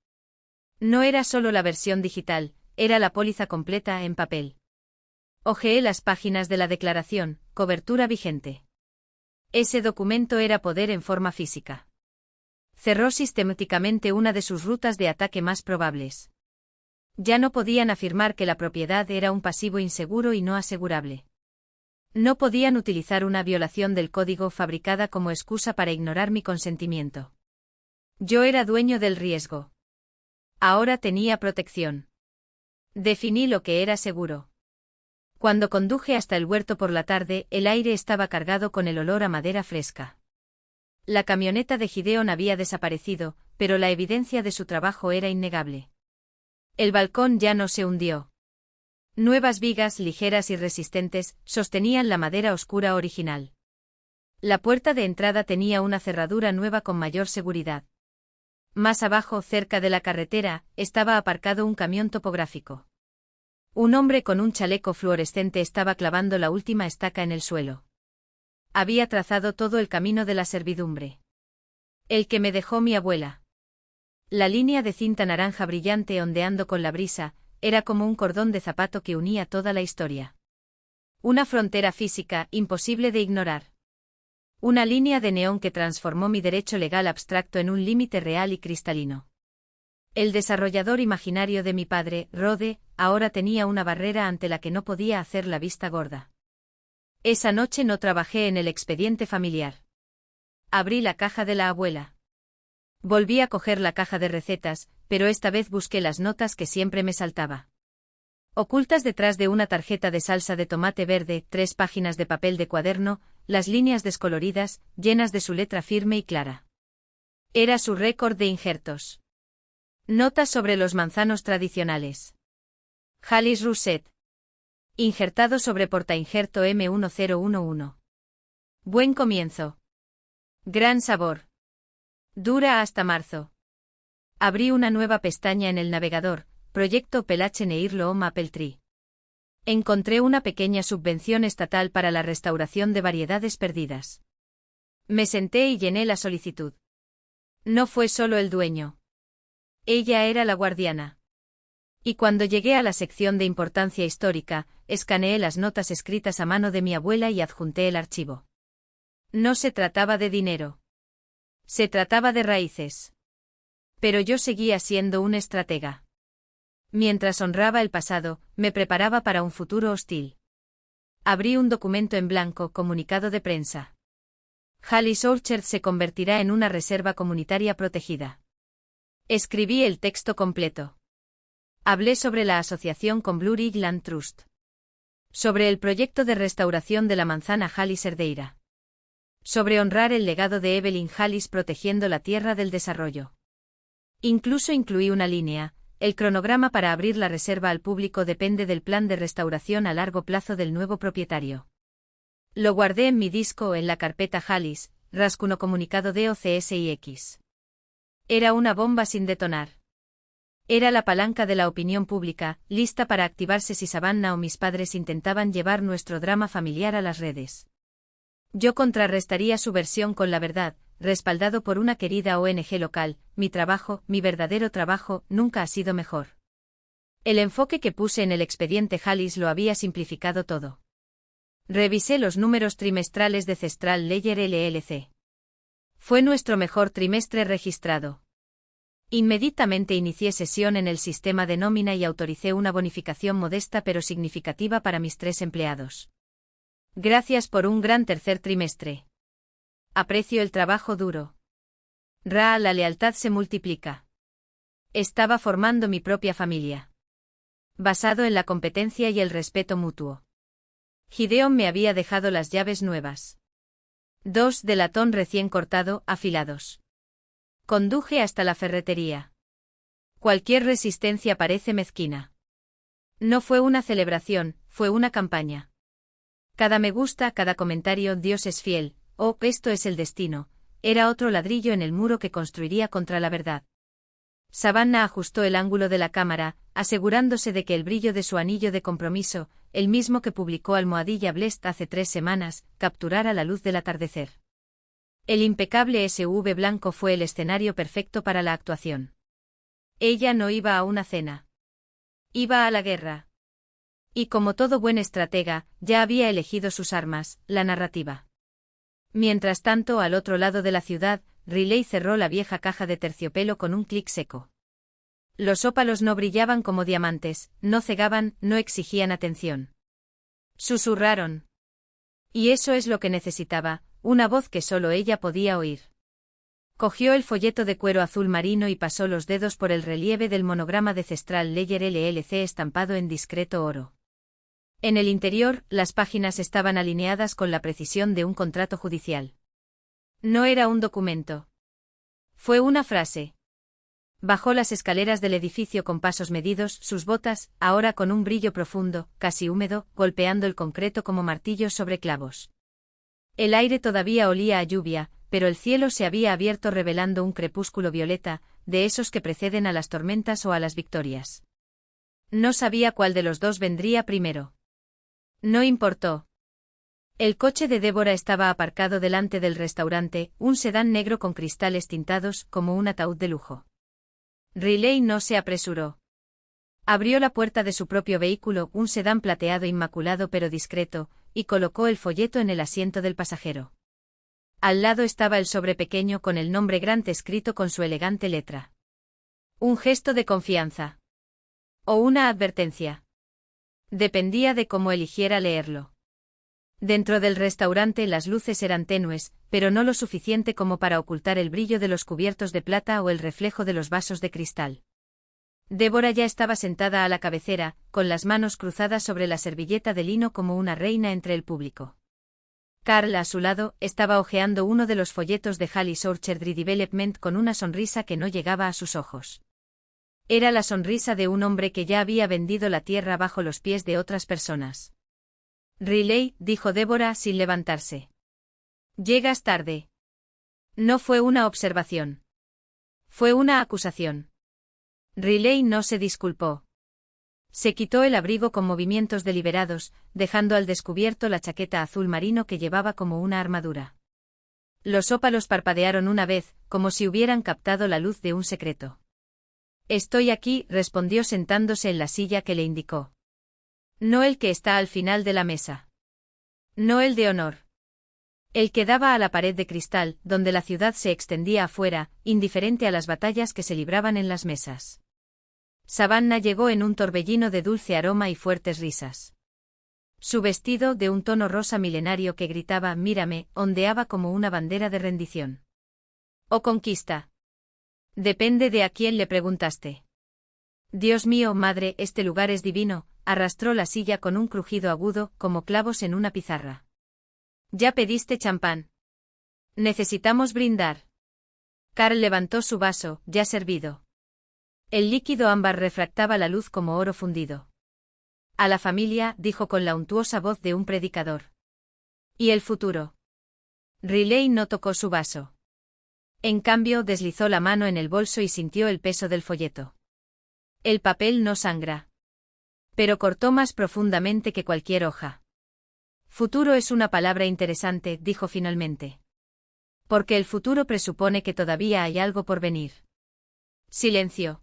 No era solo la versión digital, era la póliza completa en papel. Hojeé las páginas de la declaración, cobertura vigente. Ese documento era poder en forma física. Cerró sistemáticamente una de sus rutas de ataque más probables. Ya no podían afirmar que la propiedad era un pasivo inseguro y no asegurable. No podían utilizar una violación del código fabricada como excusa para ignorar mi consentimiento. Yo era dueño del riesgo. Ahora tenía protección. Definí lo que era seguro. Cuando conduje hasta el huerto por la tarde, el aire estaba cargado con el olor a madera fresca. La camioneta de Gideon había desaparecido, pero la evidencia de su trabajo era innegable. El balcón ya no se hundió. Nuevas vigas ligeras y resistentes sostenían la madera oscura original. La puerta de entrada tenía una cerradura nueva con mayor seguridad. Más abajo, cerca de la carretera, estaba aparcado un camión topográfico. Un hombre con un chaleco fluorescente estaba clavando la última estaca en el suelo. Había trazado todo el camino de la servidumbre. El que me dejó mi abuela. La línea de cinta naranja brillante ondeando con la brisa, era como un cordón de zapato que unía toda la historia. Una frontera física, imposible de ignorar. Una línea de neón que transformó mi derecho legal abstracto en un límite real y cristalino. El desarrollador imaginario de mi padre, Rode, ahora tenía una barrera ante la que no podía hacer la vista gorda. Esa noche no trabajé en el expediente familiar. Abrí la caja de la abuela. Volví a coger la caja de recetas, pero esta vez busqué las notas que siempre me saltaba. Ocultas detrás de una tarjeta de salsa de tomate verde, 3 páginas de papel de cuaderno, las líneas descoloridas, llenas de su letra firme y clara. Era su récord de injertos. Notas sobre los manzanos tradicionales. Hallis Russet. Injertado sobre portainjerto M1011. Buen comienzo. Gran sabor. Dura hasta marzo. Abrí una nueva pestaña en el navegador, Proyecto Pelache Neirlo Apple Tree. Encontré una pequeña subvención estatal para la restauración de variedades perdidas. Me senté y llené la solicitud. No fue solo el dueño. Ella era la guardiana. Y cuando llegué a la sección de importancia histórica, escaneé las notas escritas a mano de mi abuela y adjunté el archivo. No se trataba de dinero. Se trataba de raíces. Pero yo seguía siendo un estratega. Mientras honraba el pasado, me preparaba para un futuro hostil. Abrí un documento en blanco, comunicado de prensa. Hallis Orchard se convertirá en una reserva comunitaria protegida. Escribí el texto completo. Hablé sobre la asociación con Blue Ridge Land Trust. Sobre el proyecto de restauración de la manzana Hallis Herdeira. Sobre honrar el legado de Evelyn Hallis protegiendo la tierra del desarrollo. Incluso incluí una línea: el cronograma para abrir la reserva al público depende del plan de restauración a largo plazo del nuevo propietario. Lo guardé en mi disco en la carpeta Hallis, Rascuno comunicado DOCSIX. Era una bomba sin detonar. Era la palanca de la opinión pública, lista para activarse si Savannah o mis padres intentaban llevar nuestro drama familiar a las redes. Yo contrarrestaría su versión con la verdad, respaldado por una querida ONG local. Mi trabajo, mi verdadero trabajo, nunca ha sido mejor. El enfoque que puse en el expediente Hallis lo había simplificado todo. Revisé los números trimestrales de Cestral Ledger LLC. Fue nuestro mejor trimestre registrado. Inmediatamente inicié sesión en el sistema de nómina y autoricé una bonificación modesta pero significativa para mis 3 empleados. Gracias por un gran tercer trimestre. Aprecio el trabajo duro. La lealtad se multiplica. Estaba formando mi propia familia. Basado en la competencia y el respeto mutuo. Gideon me había dejado las llaves nuevas. 2 de latón recién cortado, afilados. Conduje hasta la ferretería. Cualquier resistencia parece mezquina. No fue una celebración, fue una campaña. Cada me gusta, cada comentario, Dios es fiel, oh, esto es el destino, era otro ladrillo en el muro que construiría contra la verdad. Savannah ajustó el ángulo de la cámara, asegurándose de que el brillo de su anillo de compromiso, el mismo que publicó Almohadilla Blest hace 3 semanas, capturara la luz del atardecer. El impecable SUV blanco fue el escenario perfecto para la actuación. Ella no iba a una cena. Iba a la guerra. Y como todo buen estratega, ya había elegido sus armas, la narrativa. Mientras tanto, al otro lado de la ciudad, Riley cerró la vieja caja de terciopelo con un clic seco. Los ópalos no brillaban como diamantes, no cegaban, no exigían atención. Susurraron. Y eso es lo que necesitaba, una voz que solo ella podía oír. Cogió el folleto de cuero azul marino y pasó los dedos por el relieve del monograma de Cestral Ledger LLC estampado en discreto oro. En el interior, las páginas estaban alineadas con la precisión de un contrato judicial. No era un documento. Fue una frase. Bajó las escaleras del edificio con pasos medidos, sus botas, ahora con un brillo profundo, casi húmedo, golpeando el concreto como martillos sobre clavos. El aire todavía olía a lluvia, pero el cielo se había abierto revelando un crepúsculo violeta, de esos que preceden a las tormentas o a las victorias. No sabía cuál de los dos vendría primero. No importó. El coche de Débora estaba aparcado delante del restaurante, un sedán negro con cristales tintados, como un ataúd de lujo. Riley no se apresuró. Abrió la puerta de su propio vehículo, un sedán plateado inmaculado pero discreto, y colocó el folleto en el asiento del pasajero. Al lado estaba el sobre pequeño con el nombre Grant escrito con su elegante letra. Un gesto de confianza. O una advertencia. Dependía de cómo eligiera leerlo. Dentro del restaurante las luces eran tenues, pero no lo suficiente como para ocultar el brillo de los cubiertos de plata o el reflejo de los vasos de cristal. Débora ya estaba sentada a la cabecera, con las manos cruzadas sobre la servilleta de lino como una reina entre el público. Carl, a su lado, estaba hojeando uno de los folletos de Hallis Orchard Redevelopment con una sonrisa que no llegaba a sus ojos. Era la sonrisa de un hombre que ya había vendido la tierra bajo los pies de otras personas. Riley, dijo Deborah sin levantarse. Llegas tarde. No fue una observación. Fue una acusación. Riley no se disculpó. Se quitó el abrigo con movimientos deliberados, dejando al descubierto la chaqueta azul marino que llevaba como una armadura. Los ópalos parpadearon una vez, como si hubieran captado la luz de un secreto. Estoy aquí, respondió sentándose en la silla que le indicó. No el que está al final de la mesa. No el de honor. El que daba a la pared de cristal, donde la ciudad se extendía afuera, indiferente a las batallas que se libraban en las mesas. Savannah llegó en un torbellino de dulce aroma y fuertes risas. Su vestido, de un tono rosa milenario que gritaba «Mírame», ondeaba como una bandera de rendición. «¿O conquista?» Depende de a quién le preguntaste. Dios mío, madre, este lugar es divino, arrastró la silla con un crujido agudo, como clavos en una pizarra. ¿Ya pediste champán? Necesitamos brindar. Carl levantó su vaso, ya servido. El líquido ámbar refractaba la luz como oro fundido. A la familia, dijo con la untuosa voz de un predicador. ¿Y el futuro? Riley no tocó su vaso. En cambio, deslizó la mano en el bolso y sintió el peso del folleto. El papel no sangra. Pero cortó más profundamente que cualquier hoja. Futuro es una palabra interesante, dijo finalmente. Porque el futuro presupone que todavía hay algo por venir. Silencio.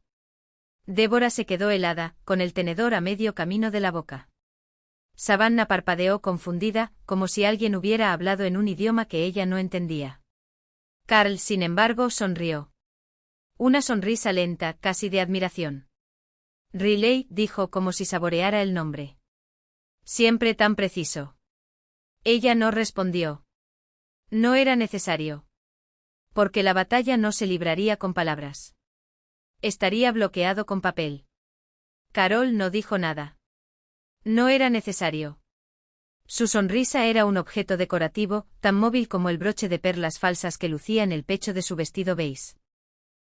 Deborah se quedó helada, con el tenedor a medio camino de la boca. Savannah parpadeó confundida, como si alguien hubiera hablado en un idioma que ella no entendía. Carl, sin embargo, sonrió. Una sonrisa lenta, casi de admiración. Riley, dijo como si saboreara el nombre. Siempre tan preciso. Ella no respondió. No era necesario. Porque la batalla no se libraría con palabras. Estaría bloqueado con papel. Carol no dijo nada. No era necesario. Su sonrisa era un objeto decorativo, tan móvil como el broche de perlas falsas que lucía en el pecho de su vestido beige.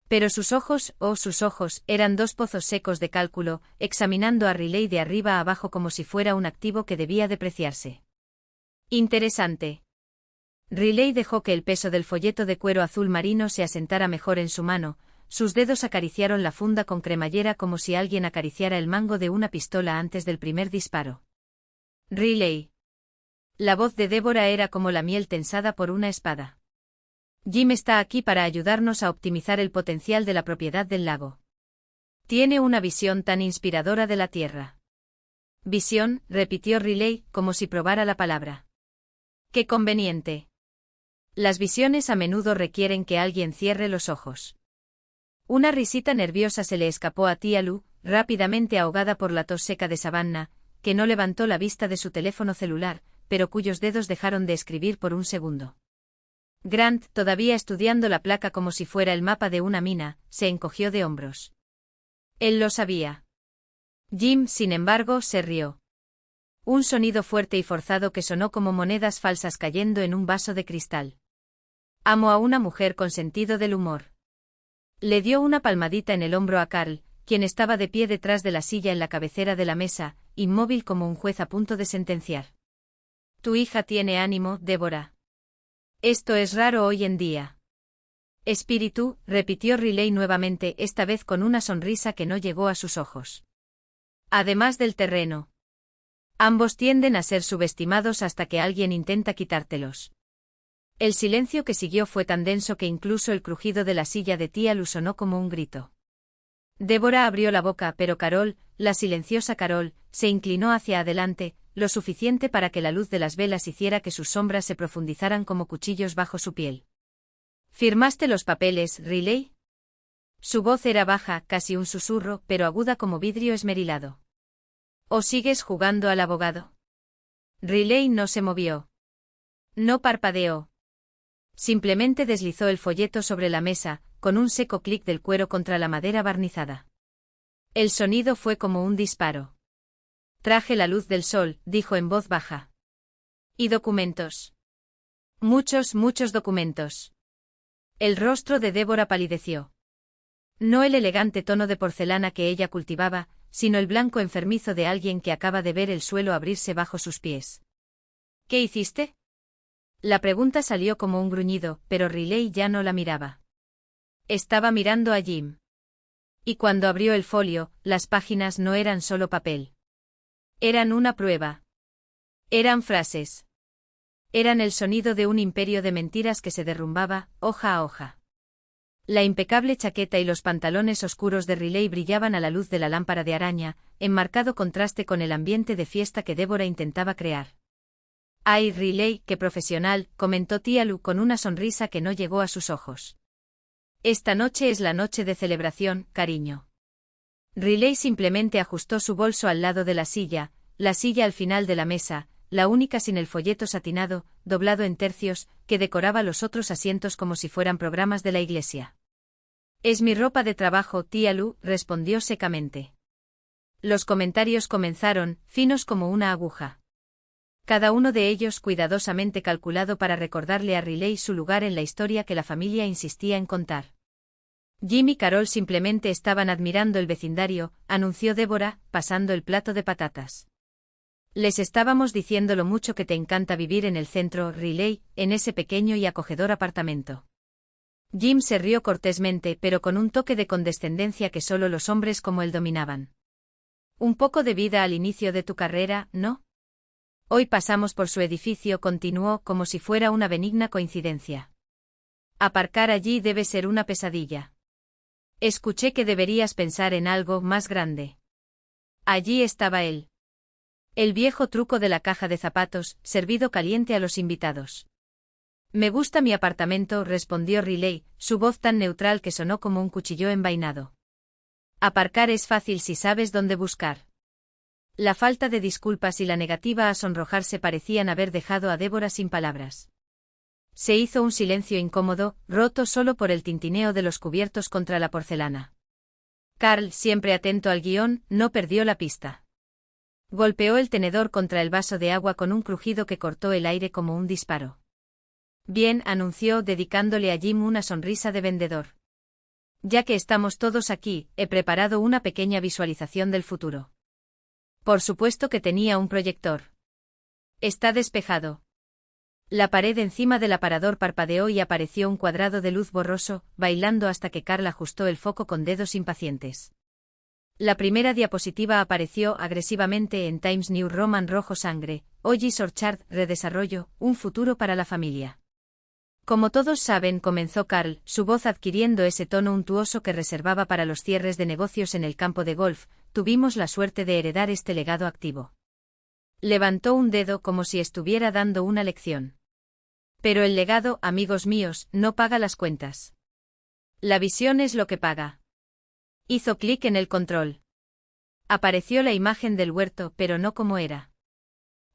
Pero sus ojos, sus ojos, eran dos pozos secos de cálculo, examinando a Riley de arriba a abajo como si fuera un activo que debía depreciarse. Interesante. Riley dejó que el peso del folleto de cuero azul marino se asentara mejor en su mano. Sus dedos acariciaron la funda con cremallera como si alguien acariciara el mango de una pistola antes del primer disparo. Riley. La voz de Deborah era como la miel tensada por una espada. Jim está aquí para ayudarnos a optimizar el potencial de la propiedad del lago. Tiene una visión tan inspiradora de la tierra. Visión, repitió Riley, como si probara la palabra. Qué conveniente. Las visiones a menudo requieren que alguien cierre los ojos. Una risita nerviosa se le escapó a tía Lou, rápidamente ahogada por la tos seca de Savannah, que no levantó la vista de su teléfono celular, pero cuyos dedos dejaron de escribir por un segundo. Grant, todavía estudiando la placa como si fuera el mapa de una mina, se encogió de hombros. Él lo sabía. Jim, sin embargo, se rió. Un sonido fuerte y forzado que sonó como monedas falsas cayendo en un vaso de cristal. Amo a una mujer con sentido del humor. Le dio una palmadita en el hombro a Carl, quien estaba de pie detrás de la silla en la cabecera de la mesa, inmóvil como un juez a punto de sentenciar. Tu hija tiene ánimo, Deborah. Esto es raro hoy en día. Espíritu, repitió Riley nuevamente, esta vez con una sonrisa que no llegó a sus ojos. Además del terreno. Ambos tienden a ser subestimados hasta que alguien intenta quitártelos. El silencio que siguió fue tan denso que incluso el crujido de la silla de tía Lou sonó como un grito. Deborah abrió la boca, pero Carol, la silenciosa Carol, se inclinó hacia adelante, lo suficiente para que la luz de las velas hiciera que sus sombras se profundizaran como cuchillos bajo su piel. ¿Firmaste los papeles, Riley? Su voz era baja, casi un susurro, pero aguda como vidrio esmerilado. ¿O sigues jugando al abogado? Riley no se movió. No parpadeó. Simplemente deslizó el folleto sobre la mesa, con un seco clic del cuero contra la madera barnizada. El sonido fue como un disparo. Traje la luz del sol, dijo en voz baja. ¿Y documentos? Muchos documentos. El rostro de Débora palideció. No el elegante tono de porcelana que ella cultivaba, sino el blanco enfermizo de alguien que acaba de ver el suelo abrirse bajo sus pies. ¿Qué hiciste? La pregunta salió como un gruñido, pero Riley ya no la miraba. Estaba mirando a Jim. Y cuando abrió el folio, las páginas no eran solo papel. Eran una prueba. Eran frases. Eran el sonido de un imperio de mentiras que se derrumbaba, hoja a hoja. La impecable chaqueta y los pantalones oscuros de Riley brillaban a la luz de la lámpara de araña, en marcado contraste con el ambiente de fiesta que Débora intentaba crear. «Ay, Riley, qué profesional», comentó tía Lou con una sonrisa que no llegó a sus ojos. «Esta noche es la noche de celebración, cariño». Riley simplemente ajustó su bolso al lado de la silla al final de la mesa, la única sin el folleto satinado, doblado en tercios, que decoraba los otros asientos como si fueran programas de la iglesia. «Es mi ropa de trabajo, tía Lou», respondió secamente. Los comentarios comenzaron, finos como una aguja. Cada uno de ellos cuidadosamente calculado para recordarle a Riley su lugar en la historia que la familia insistía en contar. «Jim y Carol simplemente estaban admirando el vecindario», anunció Débora, pasando el plato de patatas. «Les estábamos diciendo lo mucho que te encanta vivir en el centro, Riley, en ese pequeño y acogedor apartamento». Jim se rió cortésmente, pero con un toque de condescendencia que solo los hombres como él dominaban. «Un poco de vida al inicio de tu carrera, ¿no? Hoy pasamos por su edificio», continuó, como si fuera una benigna coincidencia. «Aparcar allí debe ser una pesadilla. Escuché que deberías pensar en algo más grande». Allí estaba él. El viejo truco de la caja de zapatos, servido caliente a los invitados. «Me gusta mi apartamento», respondió Riley, su voz tan neutral que sonó como un cuchillo envainado. «Aparcar es fácil si sabes dónde buscar». La falta de disculpas y la negativa a sonrojarse parecían haber dejado a Débora sin palabras. Se hizo un silencio incómodo, roto solo por el tintineo de los cubiertos contra la porcelana. Carl, siempre atento al guión, no perdió la pista. Golpeó el tenedor contra el vaso de agua con un crujido que cortó el aire como un disparo. «Bien», anunció, dedicándole a Jim una sonrisa de vendedor. «Ya que estamos todos aquí, he preparado una pequeña visualización del futuro». Por supuesto que tenía un proyector. «Está despejado». La pared encima del aparador parpadeó y apareció un cuadrado de luz borroso, bailando hasta que Carl ajustó el foco con dedos impacientes. La primera diapositiva apareció agresivamente en Times New Roman rojo sangre, Ollis Orchard, redesarrollo, un futuro para la familia. «Como todos saben», comenzó Carl, su voz adquiriendo ese tono untuoso que reservaba para los cierres de negocios en el campo de golf, «tuvimos la suerte de heredar este legado activo». Levantó un dedo como si estuviera dando una lección. «Pero el legado, amigos míos, no paga las cuentas. La visión es lo que paga». Hizo clic en el control. Apareció la imagen del huerto, pero no como era.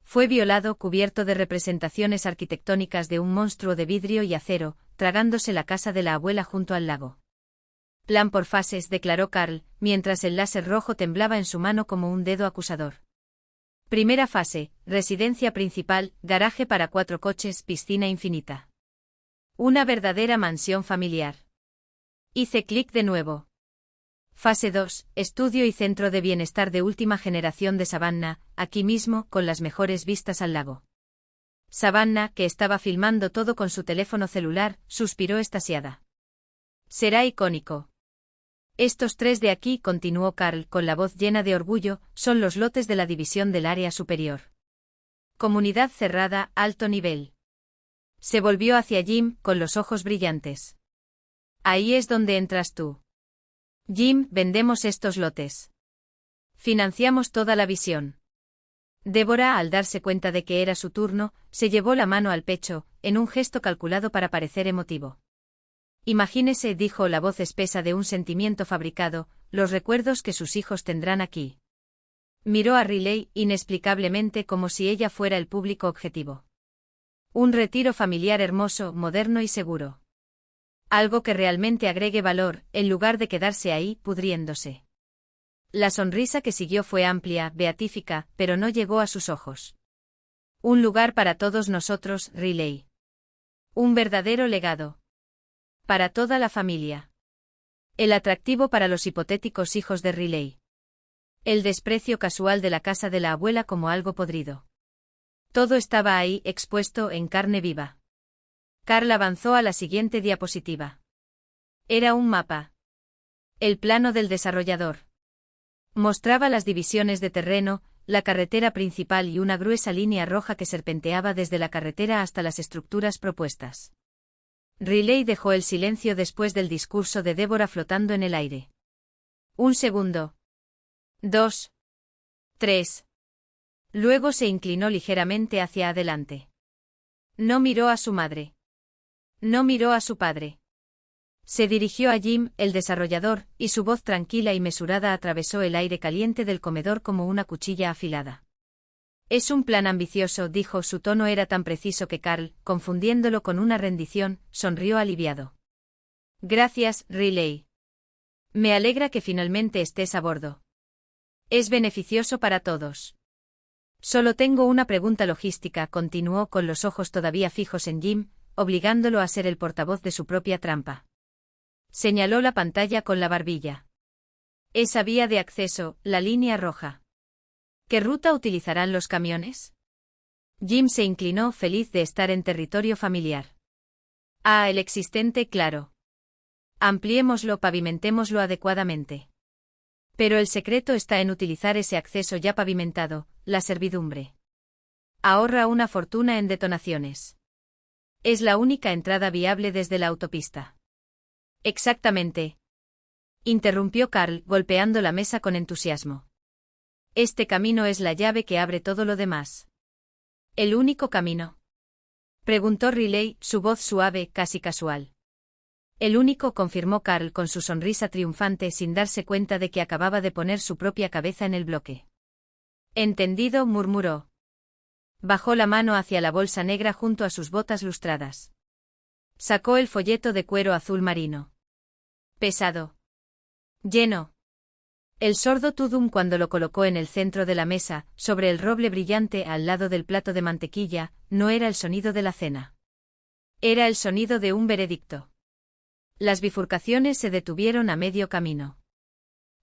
Fue violado, cubierto de representaciones arquitectónicas de un monstruo de vidrio y acero, tragándose la casa de la abuela junto al lago. «Plan por fases», declaró Carl, mientras el láser rojo temblaba en su mano como un dedo acusador. Primera fase, residencia principal, garaje para 4 coches, piscina infinita. Una verdadera mansión familiar. Hice clic de nuevo. Fase 2, estudio y centro de bienestar de última generación de Savannah, aquí mismo, con las mejores vistas al lago. Savannah, que estaba filmando todo con su teléfono celular, suspiró extasiada. «Será icónico». «Estos 3 de aquí», continuó Carl con la voz llena de orgullo, «son los lotes de la división del área superior. Comunidad cerrada, alto nivel». Se volvió hacia Jim, con los ojos brillantes. «Ahí es donde entras tú. Jim, vendemos estos lotes. Financiamos toda la visión». Débora, al darse cuenta de que era su turno, se llevó la mano al pecho, en un gesto calculado para parecer emotivo. «Imagínese», dijo la voz espesa de un sentimiento fabricado, «los recuerdos que sus hijos tendrán aquí». Miró a Riley, inexplicablemente como si ella fuera el público objetivo. «Un retiro familiar hermoso, moderno y seguro. Algo que realmente agregue valor, en lugar de quedarse ahí, pudriéndose». La sonrisa que siguió fue amplia, beatífica, pero no llegó a sus ojos. «Un lugar para todos nosotros, Riley». Un verdadero legado. Para toda la familia. El atractivo para los hipotéticos hijos de Riley. El desprecio casual de la casa de la abuela como algo podrido. Todo estaba ahí, expuesto en carne viva. Carl avanzó a la siguiente diapositiva. Era un mapa. El plano del desarrollador. Mostraba las divisiones de terreno, la carretera principal y una gruesa línea roja que serpenteaba desde la carretera hasta las estructuras propuestas. Riley dejó el silencio después del discurso de Débora flotando en el aire. Un segundo. 2. 3. Luego se inclinó ligeramente hacia adelante. No miró a su madre. No miró a su padre. Se dirigió a Jim, el desarrollador, y su voz tranquila y mesurada atravesó el aire caliente del comedor como una cuchilla afilada. Es un plan ambicioso, dijo. Su tono era tan preciso que Carl, confundiéndolo con una rendición, sonrió aliviado. Gracias, Riley. Me alegra que finalmente estés a bordo. Es beneficioso para todos. Solo tengo una pregunta logística, continuó con los ojos todavía fijos en Jim, obligándolo a ser el portavoz de su propia trampa. Señaló la pantalla con la barbilla. Esa vía de acceso, la línea roja. ¿Qué ruta utilizarán los camiones? Jim se inclinó, feliz de estar en territorio familiar. El existente, claro. Ampliémoslo, pavimentémoslo adecuadamente. Pero el secreto está en utilizar ese acceso ya pavimentado, la servidumbre. Ahorra una fortuna en detonaciones. Es la única entrada viable desde la autopista. Exactamente. Interrumpió Carl, golpeando la mesa con entusiasmo. Este camino es la llave que abre todo lo demás. ¿El único camino? Preguntó Riley, su voz suave, casi casual. El único, confirmó Carl con su sonrisa triunfante sin darse cuenta de que acababa de poner su propia cabeza en el bloque. Entendido, murmuró. Bajó la mano hacia la bolsa negra junto a sus botas lustradas. Sacó el folleto de cuero azul marino. Pesado. Lleno. El sordo Tudum cuando lo colocó en el centro de la mesa, sobre el roble brillante al lado del plato de mantequilla, no era el sonido de la cena. Era el sonido de un veredicto. Las bifurcaciones se detuvieron a medio camino.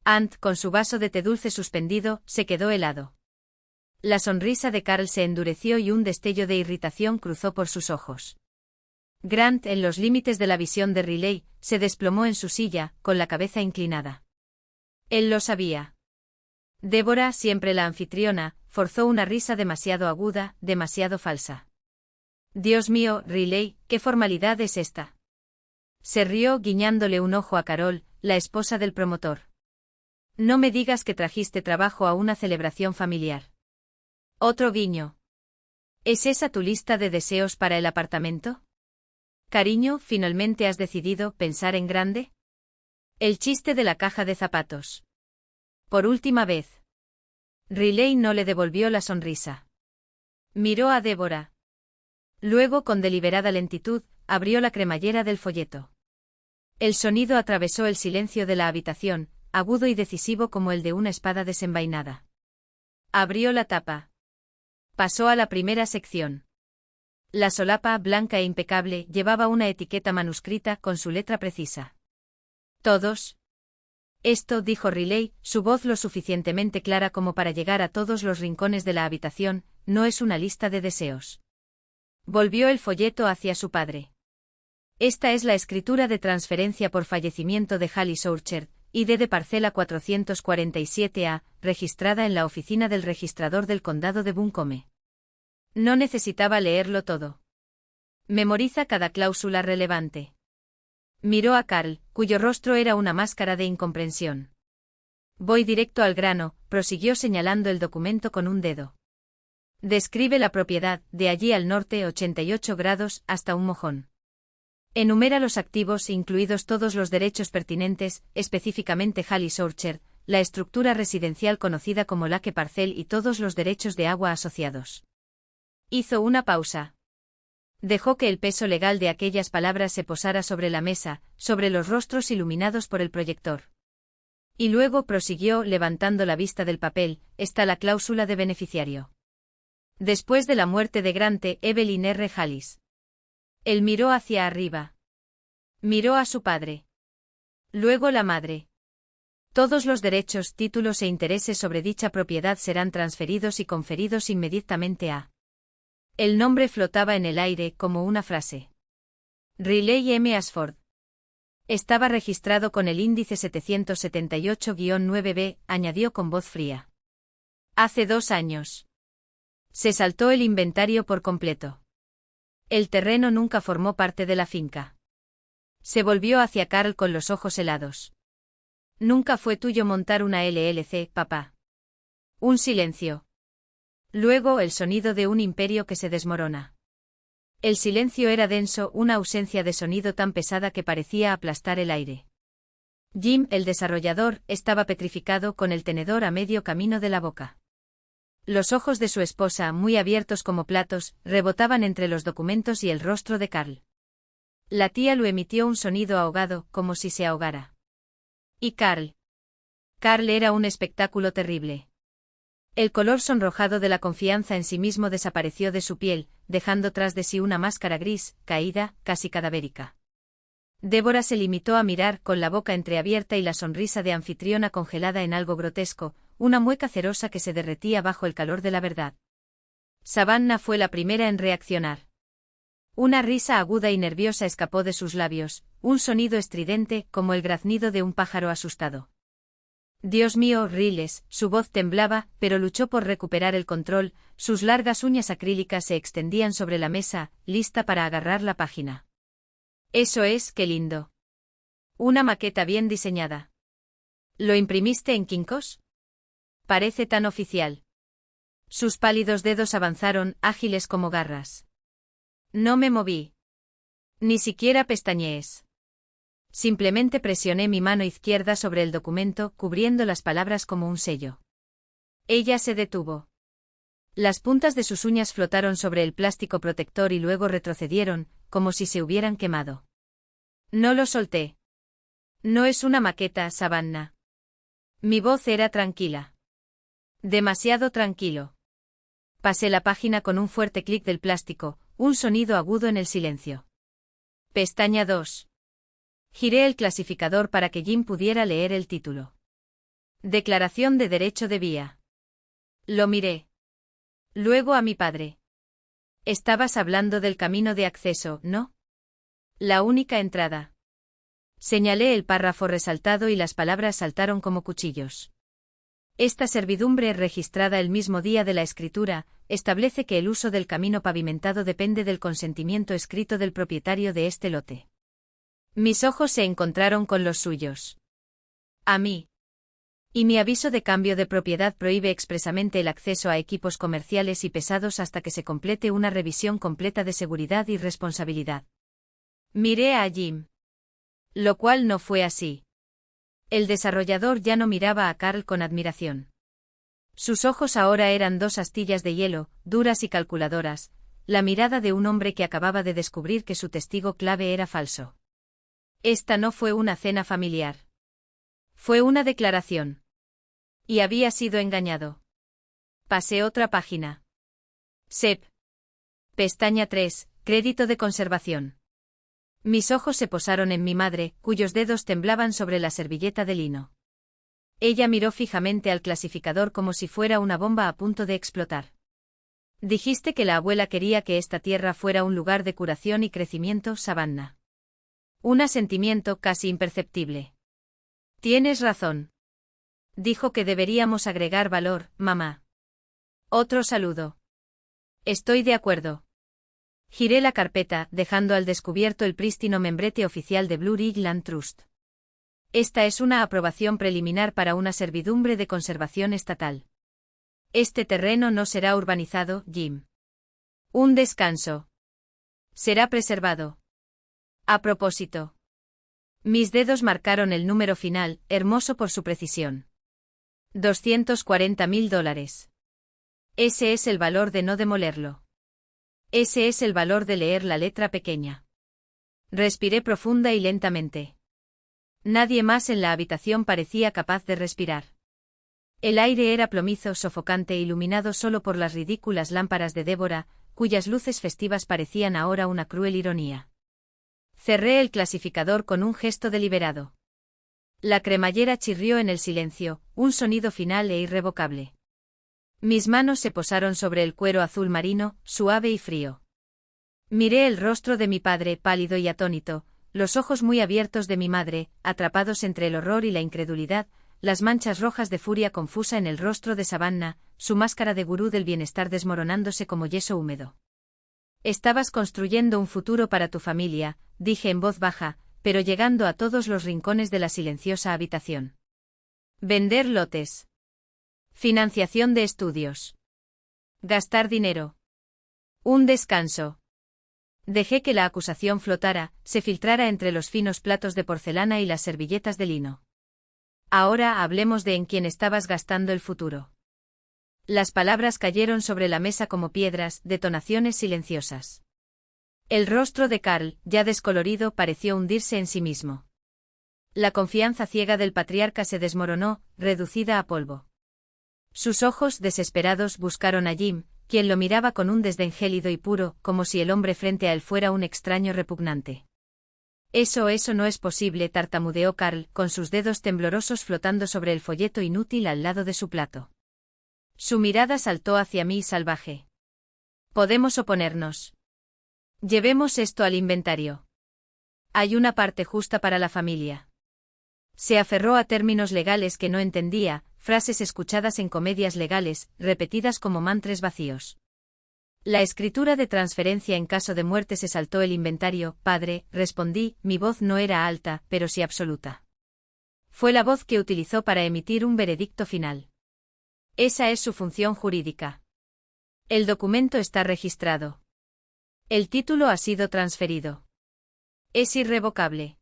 Ant, con su vaso de té dulce suspendido, se quedó helado. La sonrisa de Carl se endureció y un destello de irritación cruzó por sus ojos. Grant, en los límites de la visión de Riley, se desplomó en su silla, con la cabeza inclinada. Él lo sabía. Débora, siempre la anfitriona, forzó una risa demasiado aguda, demasiado falsa. Dios mío, Riley, ¿qué formalidad es esta? Se rió guiñándole un ojo a Carol, la esposa del promotor. No me digas que trajiste trabajo a una celebración familiar. Otro guiño. ¿Es esa tu lista de deseos para el apartamento? Cariño, ¿finalmente has decidido pensar en grande? El chiste de la caja de zapatos. Por última vez. Riley no le devolvió la sonrisa. Miró a Débora. Luego, con deliberada lentitud, abrió la cremallera del folleto. El sonido atravesó el silencio de la habitación, agudo y decisivo como el de una espada desenvainada. Abrió la tapa. Pasó a la primera sección. La solapa, blanca e impecable, llevaba una etiqueta manuscrita con su letra precisa. ¿Todos? Esto, dijo Riley, su voz lo suficientemente clara como para llegar a todos los rincones de la habitación, no es una lista de deseos. Volvió el folleto hacia su padre. Esta es la escritura de transferencia por fallecimiento de Hallis Orchard, ID de parcela 447A, registrada en la oficina del registrador del condado de Buncombe. No necesitaba leerlo todo. Memoriza cada cláusula relevante. Miró a Carl, cuyo rostro era una máscara de incomprensión. Voy directo al grano, prosiguió señalando el documento con un dedo. Describe la propiedad, de allí al norte 88 grados, hasta un mojón. Enumera los activos, incluidos todos los derechos pertinentes, específicamente Hallis Orchard, la estructura residencial conocida como Lake Parcel y todos los derechos de agua asociados. Hizo una pausa. Dejó que el peso legal de aquellas palabras se posara sobre la mesa, sobre los rostros iluminados por el proyector. Y luego prosiguió, levantando la vista del papel, está la cláusula de beneficiario. Después de la muerte de Grant, Evelyn R. Hallis. Él miró hacia arriba. Miró a su padre. Luego la madre. Todos los derechos, títulos e intereses sobre dicha propiedad serán transferidos y conferidos inmediatamente a. El nombre flotaba en el aire como una frase. Riley M. Ashford. Estaba registrado con el índice 778-9B, añadió con voz fría. Hace 2 años. Se saltó el inventario por completo. El terreno nunca formó parte de la finca. Se volvió hacia Carl con los ojos helados. Nunca fue tuyo montar una LLC, papá. Un silencio. Luego el sonido de un imperio que se desmorona. El silencio era denso, una ausencia de sonido tan pesada que parecía aplastar el aire. Jim, el desarrollador, estaba petrificado con el tenedor a medio camino de la boca. Los ojos de su esposa, muy abiertos como platos, rebotaban entre los documentos y el rostro de Carl. La tía lo emitió un sonido ahogado, como si se ahogara. ¿Y Carl? Carl era un espectáculo terrible. El color sonrojado de la confianza en sí mismo desapareció de su piel, dejando tras de sí una máscara gris, caída, casi cadavérica. Débora se limitó a mirar con la boca entreabierta y la sonrisa de anfitriona congelada en algo grotesco, una mueca cerosa que se derretía bajo el calor de la verdad. Savannah fue la primera en reaccionar. Una risa aguda y nerviosa escapó de sus labios, un sonido estridente como el graznido de un pájaro asustado. Dios mío, Riles, su voz temblaba, pero luchó por recuperar el control, sus largas uñas acrílicas se extendían sobre la mesa, lista para agarrar la página. Eso es, qué lindo. Una maqueta bien diseñada. ¿Lo imprimiste en Kinko's? Parece tan oficial. Sus pálidos dedos avanzaron, ágiles como garras. No me moví. Ni siquiera pestañees. Simplemente presioné mi mano izquierda sobre el documento, cubriendo las palabras como un sello. Ella se detuvo. Las puntas de sus uñas flotaron sobre el plástico protector y luego retrocedieron, como si se hubieran quemado. No lo solté. No es una maqueta, Savannah. Mi voz era tranquila. Demasiado tranquilo. Pasé la página con un fuerte clic del plástico, un sonido agudo en el silencio. Pestaña 2. Giré el clasificador para que Jim pudiera leer el título. Declaración de derecho de vía. Lo miré. Luego a mi padre. Estabas hablando del camino de acceso, ¿no? La única entrada. Señalé el párrafo resaltado y las palabras saltaron como cuchillos. Esta servidumbre, registrada el mismo día de la escritura, establece que el uso del camino pavimentado depende del consentimiento escrito del propietario de este lote. Mis ojos se encontraron con los suyos. A mí. Y mi aviso de cambio de propiedad prohíbe expresamente el acceso a equipos comerciales y pesados hasta que se complete una revisión completa de seguridad y responsabilidad. Miré a Jim. Lo cual no fue así. El desarrollador ya no miraba a Carl con admiración. Sus ojos ahora eran 2 astillas de hielo, duras y calculadoras, la mirada de un hombre que acababa de descubrir que su testigo clave era falso. Esta no fue una cena familiar. Fue una declaración. Y había sido engañado. Pasé otra página. SEP. Pestaña 3, crédito de conservación. Mis ojos se posaron en mi madre, cuyos dedos temblaban sobre la servilleta de lino. Ella miró fijamente al clasificador como si fuera una bomba a punto de explotar. Dijiste que la abuela quería que esta tierra fuera un lugar de curación y crecimiento, Savannah. Un asentimiento casi imperceptible. Tienes razón. Dijo que deberíamos agregar valor, mamá. Otro saludo. Estoy de acuerdo. Giré la carpeta, dejando al descubierto el prístino membrete oficial de Blue Ridge Land Trust. Esta es una aprobación preliminar para una servidumbre de conservación estatal. Este terreno no será urbanizado, Jim. Un descanso. Será preservado. A propósito. Mis dedos marcaron el número final, hermoso por su precisión. $240,000. Ese es el valor de no demolerlo. Ese es el valor de leer la letra pequeña. Respiré profunda y lentamente. Nadie más en la habitación parecía capaz de respirar. El aire era plomizo, sofocante, iluminado solo por las ridículas lámparas de Débora, cuyas luces festivas parecían ahora una cruel ironía. Cerré el clasificador con un gesto deliberado. La cremallera chirrió en el silencio, un sonido final e irrevocable. Mis manos se posaron sobre el cuero azul marino, suave y frío. Miré el rostro de mi padre, pálido y atónito, los ojos muy abiertos de mi madre, atrapados entre el horror y la incredulidad, las manchas rojas de furia confusa en el rostro de Savannah, su máscara de gurú del bienestar desmoronándose como yeso húmedo. Estabas construyendo un futuro para tu familia, dije en voz baja, pero llegando a todos los rincones de la silenciosa habitación. Vender lotes. Financiación de estudios. Gastar dinero. Un descanso. Dejé que la acusación flotara, se filtrara entre los finos platos de porcelana y las servilletas de lino. Ahora hablemos de en quién estabas gastando el futuro. Las palabras cayeron sobre la mesa como piedras, detonaciones silenciosas. El rostro de Carl, ya descolorido, pareció hundirse en sí mismo. La confianza ciega del patriarca se desmoronó, reducida a polvo. Sus ojos, desesperados, buscaron a Jim, quien lo miraba con un desdén gélido y puro, como si el hombre frente a él fuera un extraño repugnante. Eso no es posible, tartamudeó Carl, con sus dedos temblorosos flotando sobre el folleto inútil al lado de su plato. Su mirada saltó hacia mí salvaje. Podemos oponernos. Llevemos esto al inventario. Hay una parte justa para la familia. Se aferró a términos legales que no entendía, frases escuchadas en comedias legales, repetidas como mantras vacíos. La escritura de transferencia en caso de muerte. Se saltó el inventario, padre, respondí, mi voz no era alta, pero sí absoluta. Fue la voz que utilizó para emitir un veredicto final. Esa es su función jurídica. El documento está registrado. El título ha sido transferido. Es irrevocable.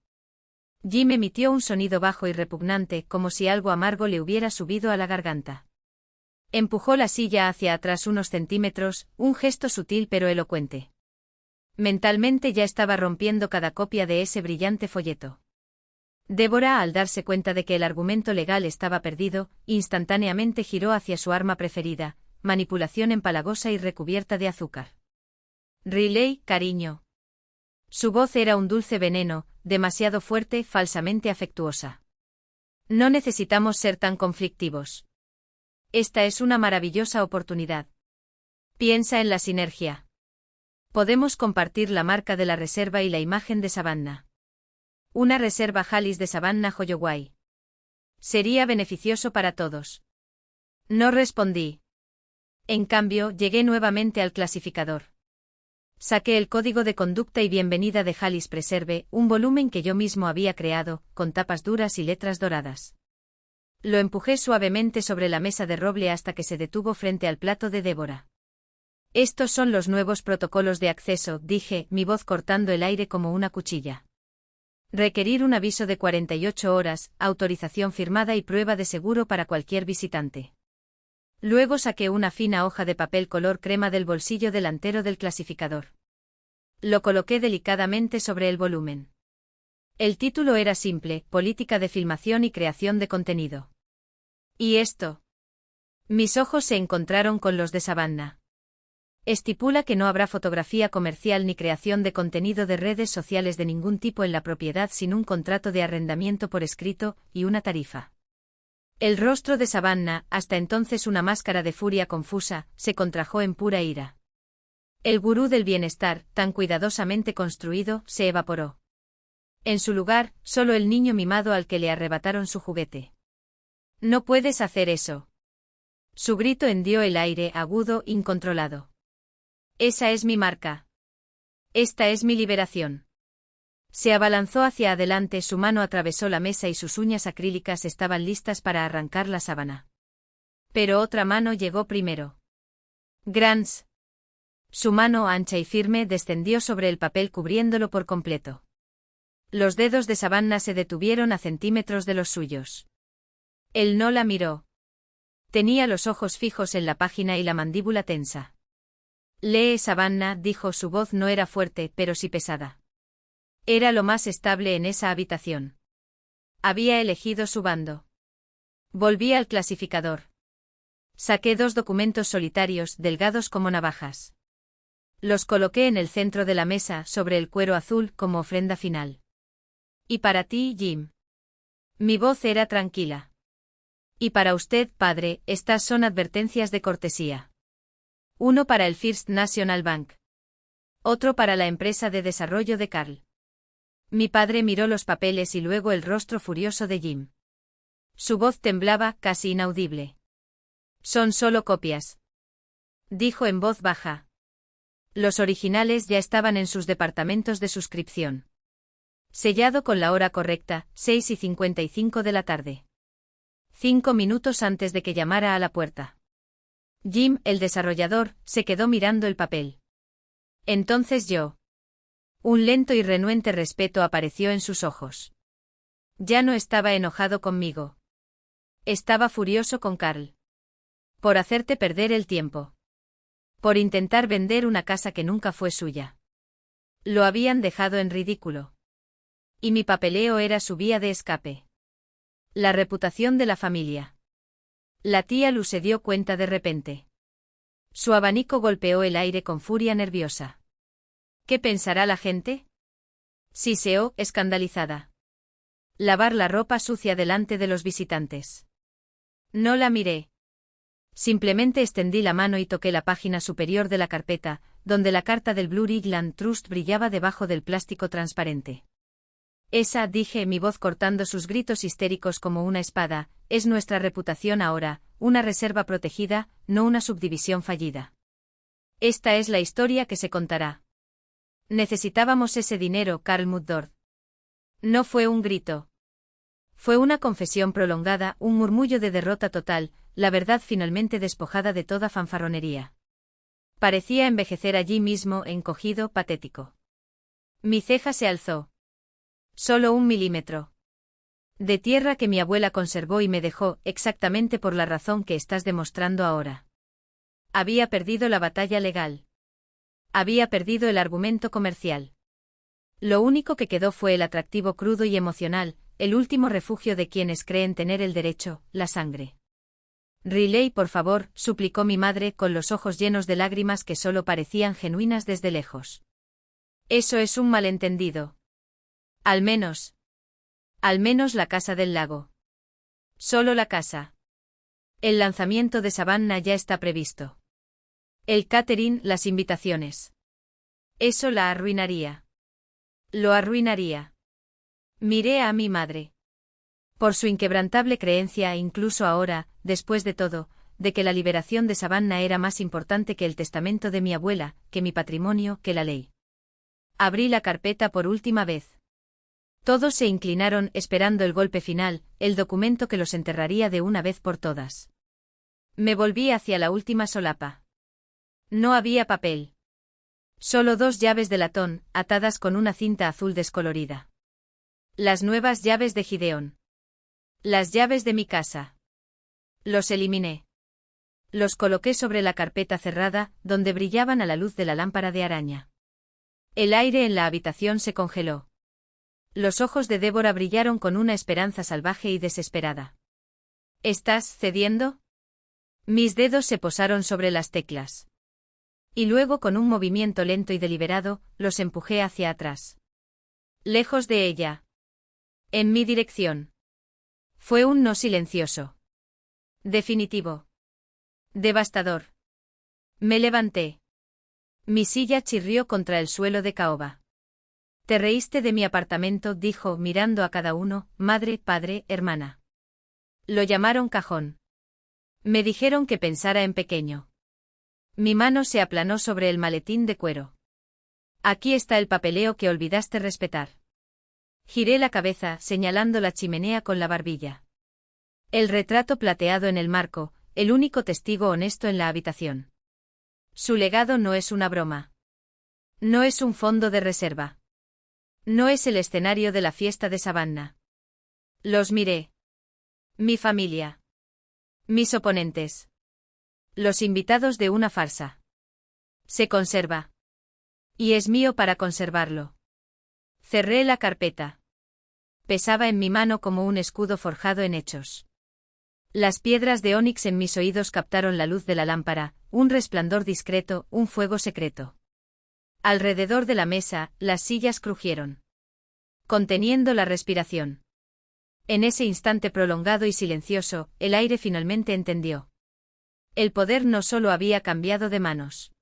Jim emitió un sonido bajo y repugnante, como si algo amargo le hubiera subido a la garganta. Empujó la silla hacia atrás unos centímetros, un gesto sutil pero elocuente. Mentalmente ya estaba rompiendo cada copia de ese brillante folleto. Débora, al darse cuenta de que el argumento legal estaba perdido, instantáneamente giró hacia su arma preferida, manipulación empalagosa y recubierta de azúcar. Riley, cariño. Su voz era un dulce veneno, demasiado fuerte, falsamente afectuosa. No necesitamos ser tan conflictivos. Esta es una maravillosa oportunidad. Piensa en la sinergia. Podemos compartir la marca de la reserva y la imagen de Savannah. Una reserva Halis de Savannah Holloway. Sería beneficioso para todos. No respondí. En cambio, llegué nuevamente al clasificador. Saqué el código de conducta y bienvenida de Halis Preserve, un volumen que yo mismo había creado, con tapas duras y letras doradas. Lo empujé suavemente sobre la mesa de roble hasta que se detuvo frente al plato de Débora. Estos son los nuevos protocolos de acceso, dije, mi voz cortando el aire como una cuchilla. Requerir un aviso de 48 horas, autorización firmada y prueba de seguro para cualquier visitante. Luego saqué una fina hoja de papel color crema del bolsillo delantero del clasificador. Lo coloqué delicadamente sobre el volumen. El título era simple, Política de filmación y creación de contenido. ¿Y esto? Mis ojos se encontraron con los de Savannah. Estipula que no habrá fotografía comercial ni creación de contenido de redes sociales de ningún tipo en la propiedad sin un contrato de arrendamiento por escrito y una tarifa. El rostro de Savannah, hasta entonces una máscara de furia confusa, se contrajo en pura ira. El gurú del bienestar, tan cuidadosamente construido, se evaporó. En su lugar, solo el niño mimado al que le arrebataron su juguete. No puedes hacer eso. Su grito hendió el aire, agudo, incontrolado. Esa es mi marca. Esta es mi liberación. Se abalanzó hacia adelante, su mano atravesó la mesa y sus uñas acrílicas estaban listas para arrancar la sábana. Pero otra mano llegó primero. Grants. Su mano ancha y firme descendió sobre el papel cubriéndolo por completo. Los dedos de Savannah se detuvieron a centímetros de los suyos. Él no la miró. Tenía los ojos fijos en la página y la mandíbula tensa. Lee, Savannah, dijo, su voz no era fuerte, pero sí pesada. Era lo más estable en esa habitación. Había elegido su bando. Volví al clasificador. Saqué 2 documentos solitarios, delgados como navajas. Los coloqué en el centro de la mesa, sobre el cuero azul, como ofrenda final. Y para ti, Jim. Mi voz era tranquila. Y para usted, padre, estas son advertencias de cortesía. Uno para el First National Bank. Otro para la empresa de desarrollo de Carl. Mi padre miró los papeles y luego el rostro furioso de Jim. Su voz temblaba, casi inaudible. Son solo copias. Dijo en voz baja. Los originales ya estaban en sus departamentos de suscripción. Sellado con la hora correcta, 6:55 de la tarde. 5 minutos antes de que llamara a la puerta. Jim, el desarrollador, se quedó mirando el papel. Entonces yo. Un lento y renuente respeto apareció en sus ojos. Ya no estaba enojado conmigo. Estaba furioso con Carl. Por hacerte perder el tiempo. Por intentar vender una casa que nunca fue suya. Lo habían dejado en ridículo. Y mi papeleo era su vía de escape. La reputación de la familia. La tía Lu se dio cuenta de repente. Su abanico golpeó el aire con furia nerviosa. ¿Qué pensará la gente? Siseó, escandalizada. Lavar la ropa sucia delante de los visitantes. No la miré. Simplemente extendí la mano y toqué la página superior de la carpeta, donde la carta del Blue Ridge Land Trust brillaba debajo del plástico transparente. Esa, dije, mi voz cortando sus gritos histéricos como una espada, es nuestra reputación ahora, una reserva protegida, no una subdivisión fallida. Esta es la historia que se contará. Necesitábamos ese dinero, Carl Mudford. No fue un grito. Fue una confesión prolongada, un murmullo de derrota total, la verdad finalmente despojada de toda fanfarronería. Parecía envejecer allí mismo, encogido, patético. Mi ceja se alzó. Solo 1 milímetro. De tierra que mi abuela conservó y me dejó, exactamente por la razón que estás demostrando ahora. Había perdido la batalla legal. Había perdido el argumento comercial. Lo único que quedó fue el atractivo crudo y emocional, el último refugio de quienes creen tener el derecho, la sangre. Riley, por favor, suplicó mi madre con los ojos llenos de lágrimas que solo parecían genuinas desde lejos. Eso es un malentendido. Al menos la casa del lago. Solo la casa. El lanzamiento de Savannah ya está previsto. El catering, las invitaciones. Eso la arruinaría. Lo arruinaría. Miré a mi madre. Por su inquebrantable creencia, incluso ahora, después de todo, de que la liberación de Savannah era más importante que el testamento de mi abuela, que mi patrimonio, que la ley. Abrí la carpeta por última vez. Todos se inclinaron, esperando el golpe final, el documento que los enterraría de una vez por todas. Me volví hacia la última solapa. No había papel. Solo 2 llaves de latón, atadas con una cinta azul descolorida. Las nuevas llaves de Gideon. Las llaves de mi casa. Los eliminé. Los coloqué sobre la carpeta cerrada, donde brillaban a la luz de la lámpara de araña. El aire en la habitación se congeló. Los ojos de Débora brillaron con una esperanza salvaje y desesperada. ¿Estás cediendo? Mis dedos se posaron sobre las teclas. Y luego, con un movimiento lento y deliberado, los empujé hacia atrás. Lejos de ella. En mi dirección. Fue un no silencioso. Definitivo. Devastador. Me levanté. Mi silla chirrió contra el suelo de caoba. Te reíste de mi apartamento, dijo, mirando a cada uno, madre, padre, hermana. Lo llamaron cajón. Me dijeron que pensara en pequeño. Mi mano se aplanó sobre el maletín de cuero. Aquí está el papeleo que olvidaste respetar. Giré la cabeza, señalando la chimenea con la barbilla. El retrato plateado en el marco, el único testigo honesto en la habitación. Su legado no es una broma. No es un fondo de reserva. No es el escenario de la fiesta de Savannah. Los miré. Mi familia. Mis oponentes. Los invitados de una farsa. Se conserva. Y es mío para conservarlo. Cerré la carpeta. Pesaba en mi mano como un escudo forjado en hechos. Las piedras de ónix en mis oídos captaron la luz de la lámpara, un resplandor discreto, un fuego secreto. Alrededor de la mesa, las sillas crujieron, conteniendo la respiración. En ese instante prolongado y silencioso, el aire finalmente entendió. El poder no solo había cambiado de manos.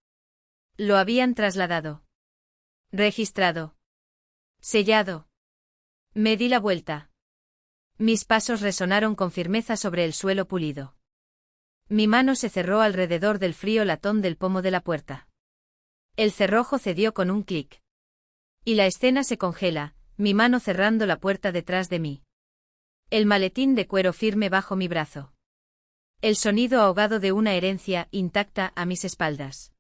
Lo habían trasladado. Registrado. Sellado. Me di la vuelta. Mis pasos resonaron con firmeza sobre el suelo pulido. Mi mano se cerró alrededor del frío latón del pomo de la puerta. El cerrojo cedió con un clic. Y la escena se congela, mi mano cerrando la puerta detrás de mí. El maletín de cuero firme bajo mi brazo. El sonido ahogado de una herencia intacta a mis espaldas.